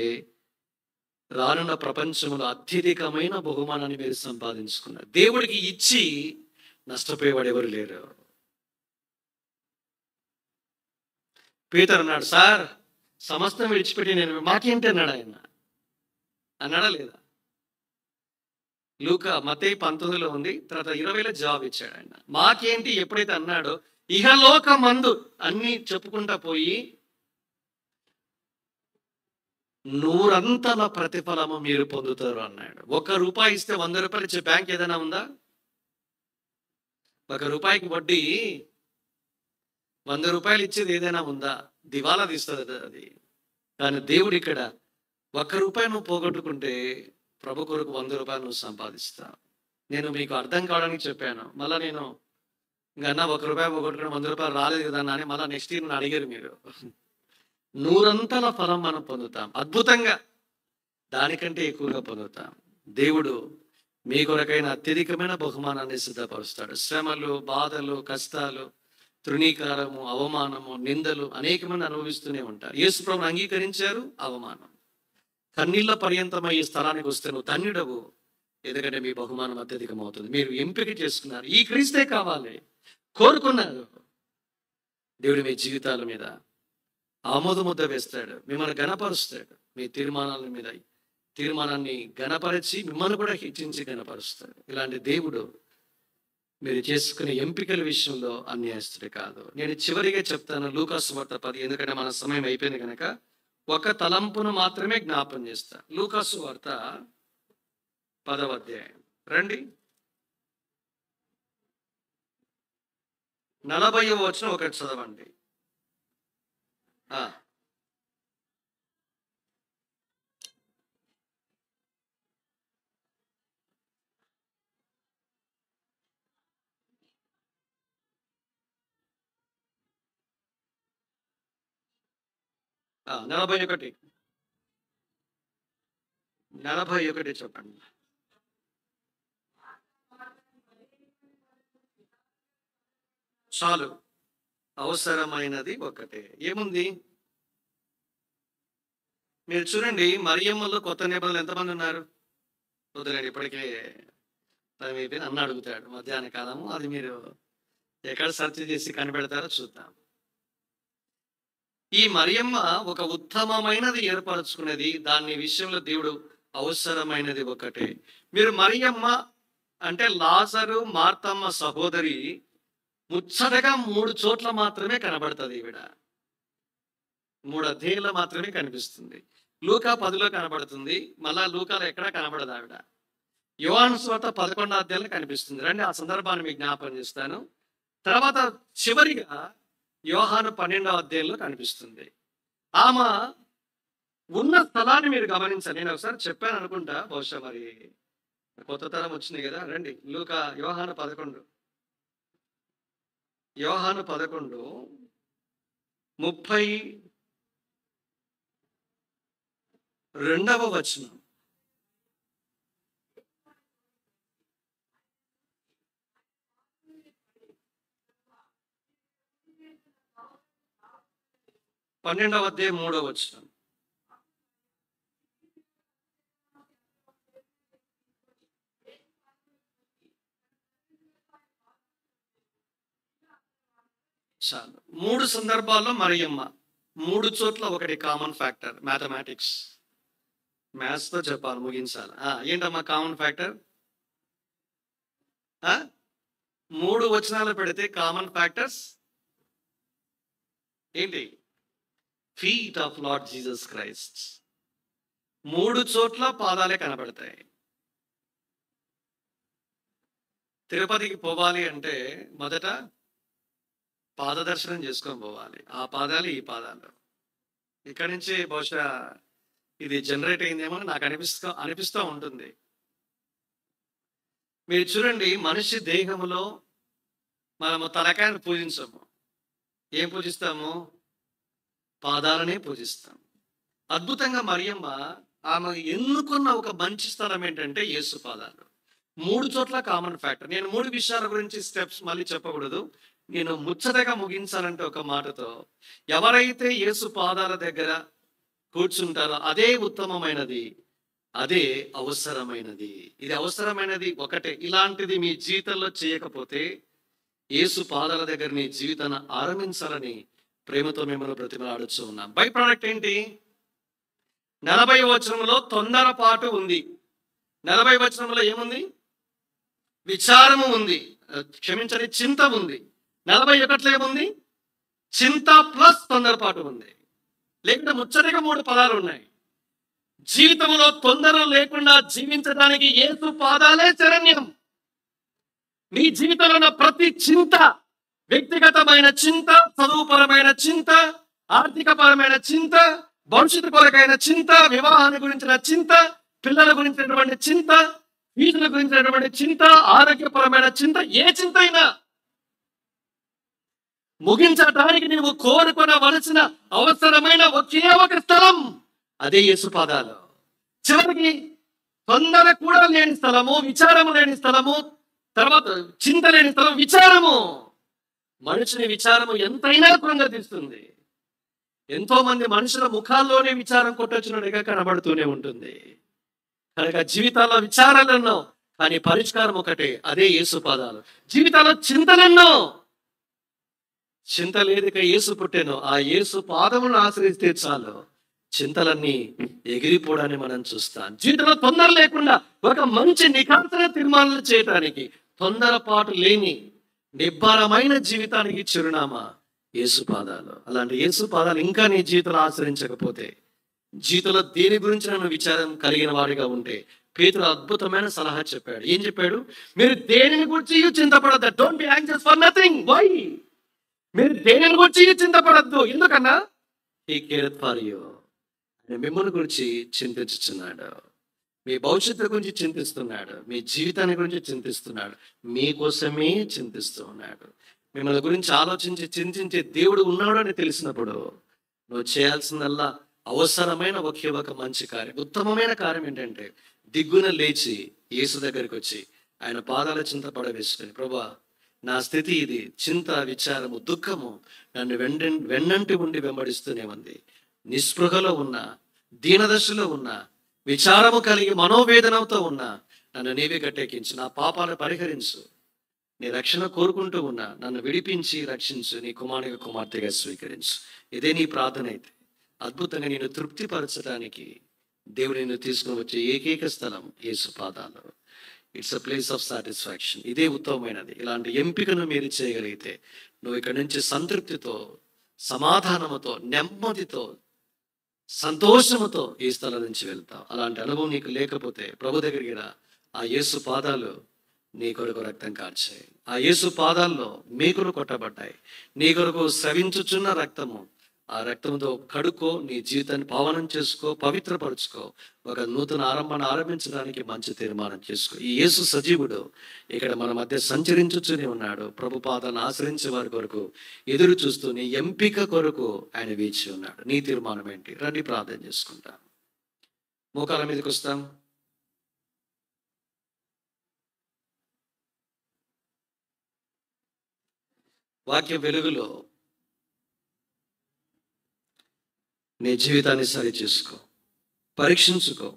రానున్న ప్రపంచంలో అత్యధికమైన బహుమానాన్ని మీరు సంపాదించుకున్నారు. దేవుడికి ఇచ్చి నష్టపోయేవాడు ఎవరు లేరు. పేతురు అన్నాడు, సార్ సమస్తం విడిచిపెట్టి నేను మాకేంటి అన్నాడు. ఆయన అన్నాడా లేదా? లూకా మత్తయి 19లో ఉంది, తర్వాత 20లో జవాబు ఇచ్చాడు ఆయన. మాకేంటి ఎప్పుడైతే అన్నాడో ఇహలోక మందు అన్ని చెప్పుకుంటా పోయి 100 ప్రతిఫలము మీరు పొందుతారు అన్నాడు. ₹1 ఇస్తే ₹100 ఇచ్చే బ్యాంక్ ఏదైనా ఉందా? ₹1 వడ్డీ ₹100 ఇచ్చేది ఏదైనా ఉందా? దివాలా తీస్తుంది అది. కానీ దేవుడు ఇక్కడ ₹1 నువ్వు పోగొట్టుకుంటే ప్రభు కొరకు ₹100 నువ్వు సంపాదిస్తావు. నేను మీకు అర్థం కావడానికి చెప్పాను. మళ్ళీ నేను ఇంకా ₹1 పోగొట్టుకుని ₹100 రాలేదు కదా అని మళ్ళీ నెక్స్ట్ ఇయర్ నన్ను అడిగారు మీరు. 100 ఫలం మనం పొందుతాం, అద్భుతంగా, దానికంటే ఎక్కువగా పొందుతాం. దేవుడు మీ కొరకైన అత్యధికమైన బహుమానాన్ని సిద్ధపరుస్తాడు. శ్రమలు, బాధలు, కష్టాలు, తృణీకారము, అవమానము, నిందలు అనేక మంది అనుభవిస్తూనే ఉంటారు. యేసు ప్రభువును అంగీకరించారు, అవమానం, కన్నీళ్ల పర్యంతమై ఈ స్థలానికి వస్తే నువ్వు ధన్యుడవు, ఎందుకంటే మీ బహుమానం అత్యధికం అవుతుంది. మీరు ఎంపిక చేసుకున్నారు, ఈ క్రీస్తే కావాలి, కోరుకున్నారు. దేవుడు మీ జీవితాల మీద ఆమోద ముద్ర వేస్తాడు, మిమ్మల్ని గణపరుస్తాడు. మీ తీర్మానాన్ని గణపరిచి మిమ్మల్ని కూడా హెచ్చించి గణపరుస్తాడు. ఇలాంటి దేవుడు మీరు చేసుకునే ఎంపికల విషయంలో అన్యాయస్తుడు కాదు. నేను చివరిగా చెప్తాను లూకా సువార్త 10, ఎందుకంటే మన సమయం అయిపోయింది కనుక ఒక తలంపును మాత్రమే జ్ఞాపం చేస్తా. లూకా సువార్త 10వ అధ్యాయం రండి, 40వ వచనం ఒకటి చదవండి. 41 చెప్పండి. చాలు, అవసరమైనది ఒకటే. ఏముంది? మీరు చూడండి, మరియమ్మలో కొత్త నిబంధనలు ఎంతమంది ఉన్నారు? వదిలేండి, ఇప్పటికే టైం అయిపోయింది. అన్న అడుగుతాడు మధ్యాహ్న కాలము, అది మీరు ఎక్కడ సెర్చ్ చేసి కనిపెడతారో చూద్దాం. ఈ మరియమ్మ ఒక ఉత్తమమైనది ఏర్పరచుకునేది, దాని విషయంలో దేవుడు అవసరమైనది ఒకటే. మీరు మరియమ్మ అంటే లాజరు, మార్తమ్మ సహోదరి ముచ్చటగా 3 చోట్ల మాత్రమే కనబడుతుంది. ఈవిడ 3 అధ్యాయంలో మాత్రమే కనిపిస్తుంది. లూకా 10లో కనబడుతుంది, మళ్ళా లూకాలో ఎక్కడా కనబడదు ఆవిడ. యోహాను సువార్త 11వ అధ్యాయంలో కనిపిస్తుంది. రండి, ఆ సందర్భాన్ని మీకు జ్ఞాపకం చేస్తాను. తర్వాత చివరిగా యోహాను 12వ అధ్యాయంలో కనిపిస్తుంది. ఆమె ఉన్న స్థలాన్ని మీరు గమనించాలి. నేను ఒకసారి చెప్పాను అనుకుంటా, బహుశా మరి కొత్త తరం వచ్చింది కదా. రండి, యోహాను 11 32వ వచనం. పన్నెండవ అధ్యాయం 3వ వచనం. చాలు, 3 సందర్భాల్లో మరియమ్మ, 3 చోట్ల ఒకటి కామన్ ఫ్యాక్టర్. మ్యాథమెటిక్స్, మ్యాథ్స్ తో చెప్పాలి, ముగించాలి. ఏంటమ్మా కామన్ ఫ్యాక్టర్? 3 వచనాలు పెడితే కామన్ ఫ్యాక్టర్స్ ఏంటి? Feet of lord Jesus Christ. 3 చోట్ల పాదాలే కనబడతాయి. తిరుపతికి పోవాలి అంటే మొదట పాదదర్శనం చేసుకొని పోవాలి. ఆ పాదాలు ఈ పాదాలు. ఇక్కడి నుంచి బహుశా ఇది జనరేట్ అయిందేమో నాకు అనిపిస్తూ ఉంటుంది. మీరు చూడండి, మనిషి దేహములో మనము తలకాయను పూజించము. ఏం పూజిస్తాము? పాదాలనే పూజిస్తాం. అద్భుతంగా మరియమ్మ ఆమె ఎన్నుకున్న ఒక మంచి స్థలం ఏంటంటే యేసు పాదాలు. 3 చోట్ల కామన్ ఫ్యాక్టర్. నేను 3 విషయాల గురించి స్టెప్స్ మళ్ళీ చెప్పకూడదు. నేను ముచ్చటగా ముగించాలంటే ఒక మాటతో, ఎవరైతే యేసు పాదాల దగ్గర కూర్చుంటారో అదే ఉత్తమమైనది, అదే అవసరమైనది. ఇది అవసరమైనది ఒకటే. ఇలాంటిది మీ జీవితంలో చేయకపోతే యేసు పాదాల దగ్గర నీ జీవితాన్ని ఆరంభించాలని ప్రేమతో మిమ్మల్ని బ్రతిమలాడుచూ ఉన్నాం. బై ప్రోడక్ట్ ఏంటి? 40వ వచనంలో తొందరపాటు ఉంది. 40వ వచనంలో ఏముంది? విచారము ఉంది. క్షమించని, చింత ఉంది. 41లో ఏముంది? చింత ప్లస్ తొందరపాటు ఉంది. లేకుంటే ముచ్చటగా 3 పదాలు ఉన్నాయి. జీవితంలో తొందర లేకుండా జీవించడానికి యేసు పాదాలే శరణ్యం. మీ జీవితంలో ఉన్న ప్రతి చింత, వ్యక్తిగతమైన చింత, చదువుపరమైన చింత, ఆర్థికపరమైన చింత, భవిష్యత్తు కొరకైన చింత, వివాహాన్ని గురించిన చింత, పిల్లల గురించినటువంటి చింత, ఫీజుల గురించినటువంటి చింత, ఆరోగ్యపరమైన చింత, ఏ చింత అయినా ముగించడానికి నీవు కోరుకొనవలసిన అవసరమైన ఒకే ఒక స్థలం, అదే యేసు పాదాలు. చివరికి తొందర కూడా లేని స్థలము, విచారము లేని స్థలము, తర్వాత చింత లేని స్థలం విచారము. మనుషుని విచారము ఎంతైనా కృంగతీస్తుంది. ఎంతో మంది మనుషుల ముఖాల్లోనే విచారం కొట్టొచ్చినట్టుగా కనబడుతూనే ఉంటుంది. కనుక జీవితాల్లో విచారాలెన్నో, కానీ పరిష్కారం ఒకటే, అదే యేసు పాదాలు. జీవితాల్లో చింతలెన్నో, చింత లేదుక యేసు పుట్టెను. ఆ యేసు పాదములను ఆశ్రయిస్తే చాలు, చింతలన్నీ ఎగిరిపోవడాన్ని మనం చూస్తాం. జీవితంలో తొందర లేకుండా ఒక మంచి నిఖార్సన తీర్మానాలు చేయడానికి, తొందరపాటు లేని నిబ్బరమైన జీవితానికి చిరునామా యేసు పాదాలు. అలాంటి యేసు పాదాలు ఇంకా నీ జీవితంలో ఆచరించకపోతే, జీవితంలో దేని గురించి నన్ను విచారం కలిగిన వాడిగా ఉంటే, పేతురు అద్భుతమైన సలహా చెప్పాడు. ఏం చెప్పాడు? మీరు దేనిని గురించి చింతపడద్దు. Don't be anxious for nothing. Why? మీరు దేనిని గురించి చింతపడద్దు. ఎందుకన్నా? He cared for you. మిమ్మల్ని గురించి చింతించుచున్నాడు. మీ భవిష్యత్తు గురించి చింతిస్తున్నాడు. మీ జీవితాన్ని గురించి చింతిస్తున్నాడు. మీకోసమే చింతిస్తూ ఉన్నాడు. మిమ్మల్ని గురించి ఆలోచించి చింతించే దేవుడు ఉన్నాడు అని తెలిసినప్పుడు నువ్వు చేయాల్సిందల్లా అవసరమైన ఒకే ఒక మంచి కార్యం, ఉత్తమమైన కార్యం ఏంటంటే, దిగ్గున లేచి యేసు దగ్గరికి వచ్చి ఆయన పాదాల చింత పడవేసుకొని, ప్రభువా నా స్థితి ఇది, చింత, విచారము, దుఃఖము నన్ను వెన్నంటి ఉండి వెంబడిస్తూనే ఉంది. నిస్పృహలో ఉన్నా, దీనదశలో ఉన్నా, విచారము కలిగి మనోవేదనతో ఉన్నా, నన్ను నీవే గట్టెక్కించు, నా పాపాలను పరిహరించు. నీ రక్షణ కోరుకుంటూ ఉన్నా, నన్ను విడిపించి రక్షించు, నీ కుమారునిగా కుమార్తెగా స్వీకరించు. ఇదే నీ ప్రార్థన అయితే, అద్భుతంగా నేను తృప్తిపరచడానికి దేవుడు నిన్ను తీసుకుని వచ్చే ఏకైక స్థలం యేసు పాదాలు. It's a place of satisfaction. ఇదే ఉత్తమమైనది. ఇలాంటి ఎంపికను మీరు చేయగలిగితే నువ్వు ఇక్కడ నుంచి సంతృప్తితో, సమాధానముతో, నెమ్మదితో, సంతోషముతో ఈ స్థలం నుంచి వెళ్తావు. అలాంటి అనుభవం నీకు లేకపోతే ప్రభు దగ్గరికి రా. ఆ యేసు పాదాలు నీ కొరకు రక్తం కార్చాయి. ఆ యేసు పాదాల్లో మేకులు కొట్టబడ్డాయి. నీ కొరకు స్రవించుచున్న రక్తము, ఆ రక్తంతో కడుక్కో, నీ జీవితాన్ని పావనం చేసుకో, పవిత్రపరుచుకో. ఒక నూతన ఆరంభాన్ని ఆరంభించడానికి మంచి తీర్మానం చేసుకో. ఈ యేసు సజీవుడు ఇక్కడ మన మధ్య సంచరించుతూనే ఉన్నాడు. ప్రభు పాదాలను ఆశ్రయించే వారి కొరకు ఎదురు చూస్తూ, నీ ఎంపిక కొరకు ఆయన వేచి ఉన్నాడు. నీ తీర్మానం ఏంటి? రండి ప్రార్థన చేసుకుంటాం. మోకాల మీదకి వస్తాం. వాక్య వెలుగులో నీ జీవితాన్ని సరి చేసుకో, పరీక్షించుకో.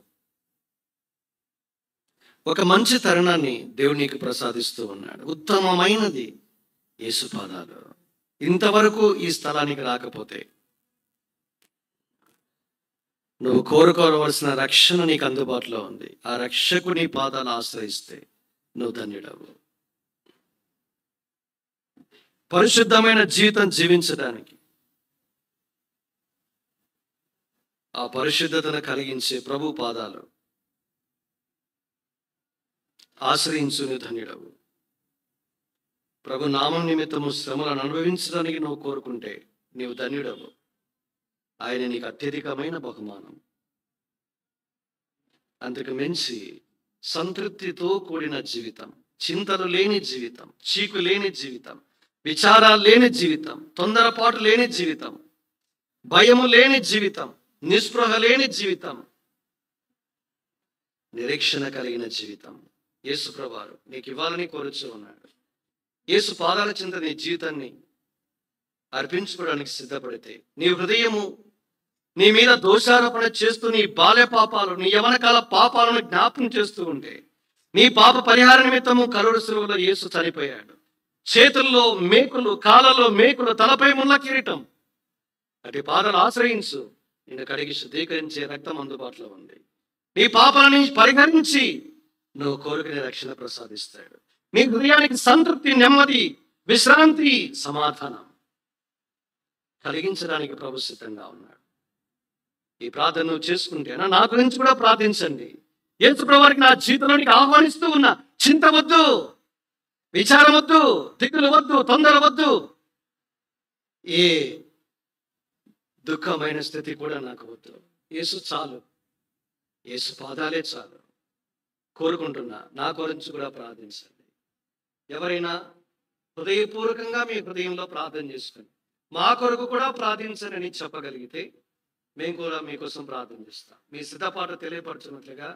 ఒక మంచి తరుణాన్ని దేవుడు నీకు ప్రసాదిస్తూ ఉన్నాడు. ఉత్తమమైనది యేసు పాదాలు. ఇంతవరకు ఈ స్థలానికి రాకపోతే, నువ్వు కోరుకోవలసిన రక్షణ నీకు అందుబాటులో ఉంది. ఆ రక్షకుని పాదాలు ఆశ్రయిస్తే నువ్వు ధన్యుడవు. పరిశుద్ధమైన జీవితం జీవించడానికి, ఆ పరిశుద్ధతను కలిగించే ప్రభు పాదాలు ఆశ్రయించుని ధన్యుడవు. ప్రభు నామం నిమిత్తము శ్రమలను అనుభవించడానికి నువ్వు కోరుకుంటే నీవు ధన్యుడవు. ఆయన నీకు అత్యధికమైన బహుమానం. అందుకు మించి సంతృప్తితో కూడిన జీవితం, చింతలు లేని జీవితం, చీకు లేని జీవితం, విచారాలు లేని జీవితం, తొందరపాటు లేని జీవితం, భయము లేని జీవితం, నిస్పృహ లేని జీవితం, నిరీక్షణ కలిగిన జీవితం యేసు ప్రభువారు నీకు ఇవ్వాలని కోరుచూ ఉన్నాడు. యేసు పాదాల చింత నీ జీవితాన్ని అర్పించుకోవడానికి సిద్ధపడితే, నీ హృదయము నీ మీద దోషారోపణ చేస్తూ నీ బాల్య పాపాలు, నీ యవనకాల పాపాలను జ్ఞాపకం చేస్తూ ఉంటే, నీ పాప పరిహార నిమిత్తము కలువరి శిలువలో యేసు చనిపోయాడు. చేతుల్లో మేకులు, కాళ్ళలో మేకులు, తలపై ముళ్ళ కిరీటం. అటు పాదాలు ఆశ్రయించు, నిన్ను కడిగి శుద్ధీకరించే రక్తం అందుబాటులో ఉంది. నీ పాపాలని పరిహరించి నువ్వు కోరుకునే రక్షణ ప్రసాదిస్తాడు. నీ హృదయానికి సంతృప్తి, నెమ్మది, విశ్రాంతి, సమాధానం కలిగించడానికి ప్రభు సిద్ధంగా ఉన్నాడు. ఈ ప్రార్థన నువ్వు చేసుకుంటే నా గురించి కూడా ప్రార్థించండి. యేసు ప్రభువారికి నా జీవితంలోనికి ఆహ్వానిస్తూ ఉన్నా. చింత వద్దు, విచారం వద్దు, దిగులు వద్దు, తొందర వద్దు, ఏ దుఃఖమైన స్థితి కూడా నాకు వద్దు. యేసు చాలు, యేసు పాదాలే చాలు. కోరుకుంటున్నా, నా గురించి కూడా ప్రార్థించండి. ఎవరైనా హృదయపూర్వకంగా మీ హృదయంలో ప్రార్థన చేసుకుని మా కొరకు కూడా ప్రార్థించనని చెప్పగలిగితే మేము కూడా మీకోసం ప్రార్థన చేస్తాం. మీ సిద్ధపాటు తెలియపరచున్నట్లుగా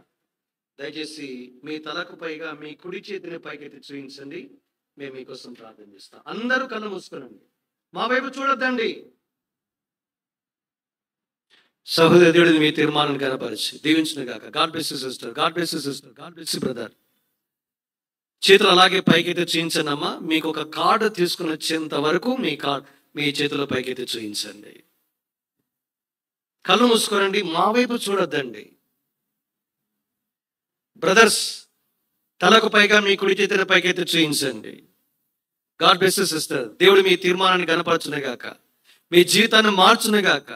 దయచేసి మీ తలకు పైగా మీ కుడి చేతిని పైకెత్తి చూపించండి. మేము మీకోసం ప్రార్థన చేస్తాం. అందరూ కళ్ళు మూసుకోనండి, మా వైపు చూడొద్దండి. సహోదరుడిని మీ తీర్మానం కనపరిచి దీవించిన గాక. God bless you sister, God bless you sister, God bless you brother. చేతులు అలాగే పైకెత్తి చూపించనమ్మా. మీకు ఒక కార్డు తీసుకుని వచ్చేంత వరకు మీ చేతుల పైకెత్తి చూపించండి. కళ్ళు మూసుకోనండి, మా వైపు చూడొద్దండి. బ్రదర్స్, తలకు పైగా మీ కుడి చేతుల పైకెత్తి చూపించండి. God bless you sister. దేవుడు మీ తీర్మానాన్ని కనపరచునుగాక, మీ జీవితాన్ని మార్చునుగాక,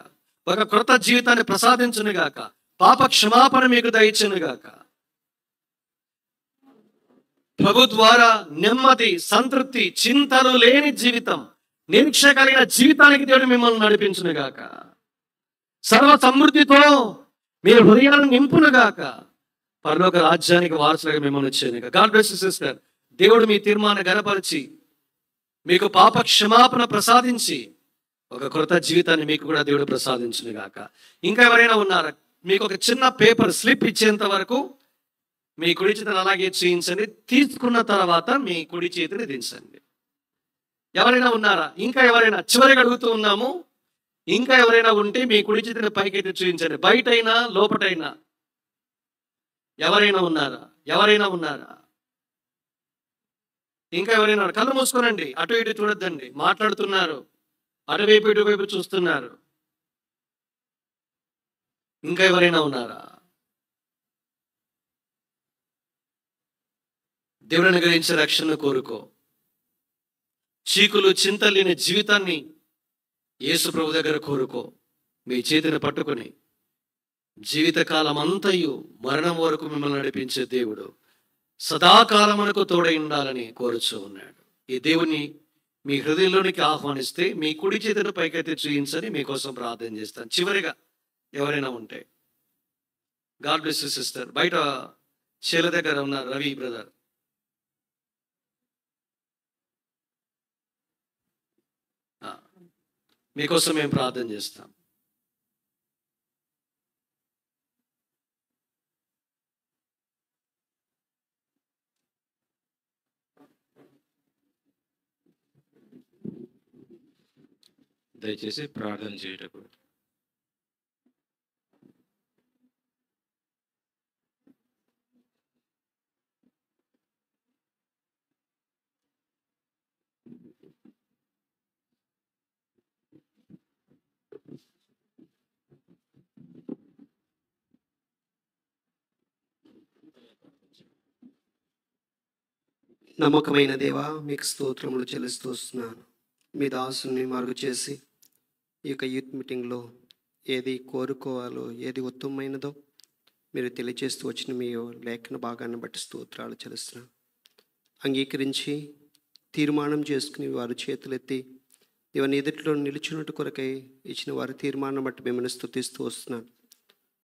ఒక క్రొత్త జీవితాన్ని ప్రసాదించునుగాక, పాప క్షమాపణ మీకు దయచునుగాక. ప్రభు ద్వారా నెమ్మది, సంతృప్తి, చింతలు లేని జీవితం, నిరీక్ష కలిగిన జీవితానికి దేవుడు మిమ్మల్ని నడిపించునుగాక. సర్వ సమృద్ధితో మీరు హృదయాలను నింపునుగాక. పరలోక రాజ్యానికి వారసులుగా మిమ్మల్ని వచ్చేనుగా. God bless you sister. దేవుడు మీ తీర్మానం గనపరిచి మీకు పాప క్షమాపణ ప్రసాదించి ఒక క్రొత్త జీవితాన్ని మీకు కూడా దేవుడు ప్రసాదించునుగాక. ఇంకా ఎవరైనా ఉన్నారా? మీకు ఒక చిన్న పేపర్ స్లిప్ ఇచ్చేంత వరకు మీ కుడి చేతిని అలాగే చేయించండి. తీసుకున్న తర్వాత మీ కుడి చేతిని దించండి. ఎవరైనా ఉన్నారా? ఇంకా ఎవరైనా? చివరిగా అడుగుతూ ఉన్నాము. ఇంకా ఎవరైనా ఉంటే మీ కుడి చేతిని పైకెత్తి చూపించండి. బయటైనా లోపటైనా ఎవరైనా ఉన్నారా? ఎవరైనా ఉన్నారా? ఇంకా ఎవరైనా? కళ్ళు మూసుకోనండి, అటు ఇటు చూడొద్దండి. మాట్లాడుతున్నారు, అటువైపు ఇటువైపు చూస్తున్నారు. ఇంకా ఎవరైనా ఉన్నారా? దేవుడిని అనుగ్రహించే రక్షణ కోరుకో. చీకులు చింతలేని జీవితాన్ని యేసు ప్రభు దగ్గర కోరుకో. మీ చేతిని పట్టుకుని జీవితకాలం అంతయు మరణం వరకు మిమ్మల్ని నడిపించే దేవుడు సదాకాలమునకు తోడై ఉండాలని కోరుచూ ఉన్నాడు. ఈ దేవుని మీ హృదయంలోనికి ఆహ్వానిస్తే మీ కుడి చేతిని పైకైతే చూయించని మీకోసం ప్రార్థన చేస్తాను. చివరిగా ఎవరైనా ఉంటే గాడ్ బ్లెస్ యు సిస్టర్. బయట చేల దగ్గర ఉన్న రవి బ్రదర్, మీకోసం మేము ప్రార్థన చేస్తాం. దయచేసి ప్రార్థన చేయటకు నమ్మకమైన దేవా, మీకు స్తోత్రములు చెల్లిస్తూ వస్తున్నాను. మీ దాసుని మరుగు చేసి ఈ యొక్క యూత్ మీటింగ్లో ఏది కోరుకోవాలో, ఏది ఉత్తమమైనదో మీరు తెలియజేస్తూ వచ్చిన మీ లేఖన భాగాన్ని బట్టి స్తోత్రాలు చెల్లిస్తున్నాను. అంగీకరించి తీర్మానం చేసుకుని వారు చేతులెత్తి దేవుని ఎదుటిలో నిలుచున్నట్టు కొరకై ఇచ్చిన వారి తీర్మానం బట్టి మిమ్మల్ని స్తుతిస్తూ వస్తున్నాను.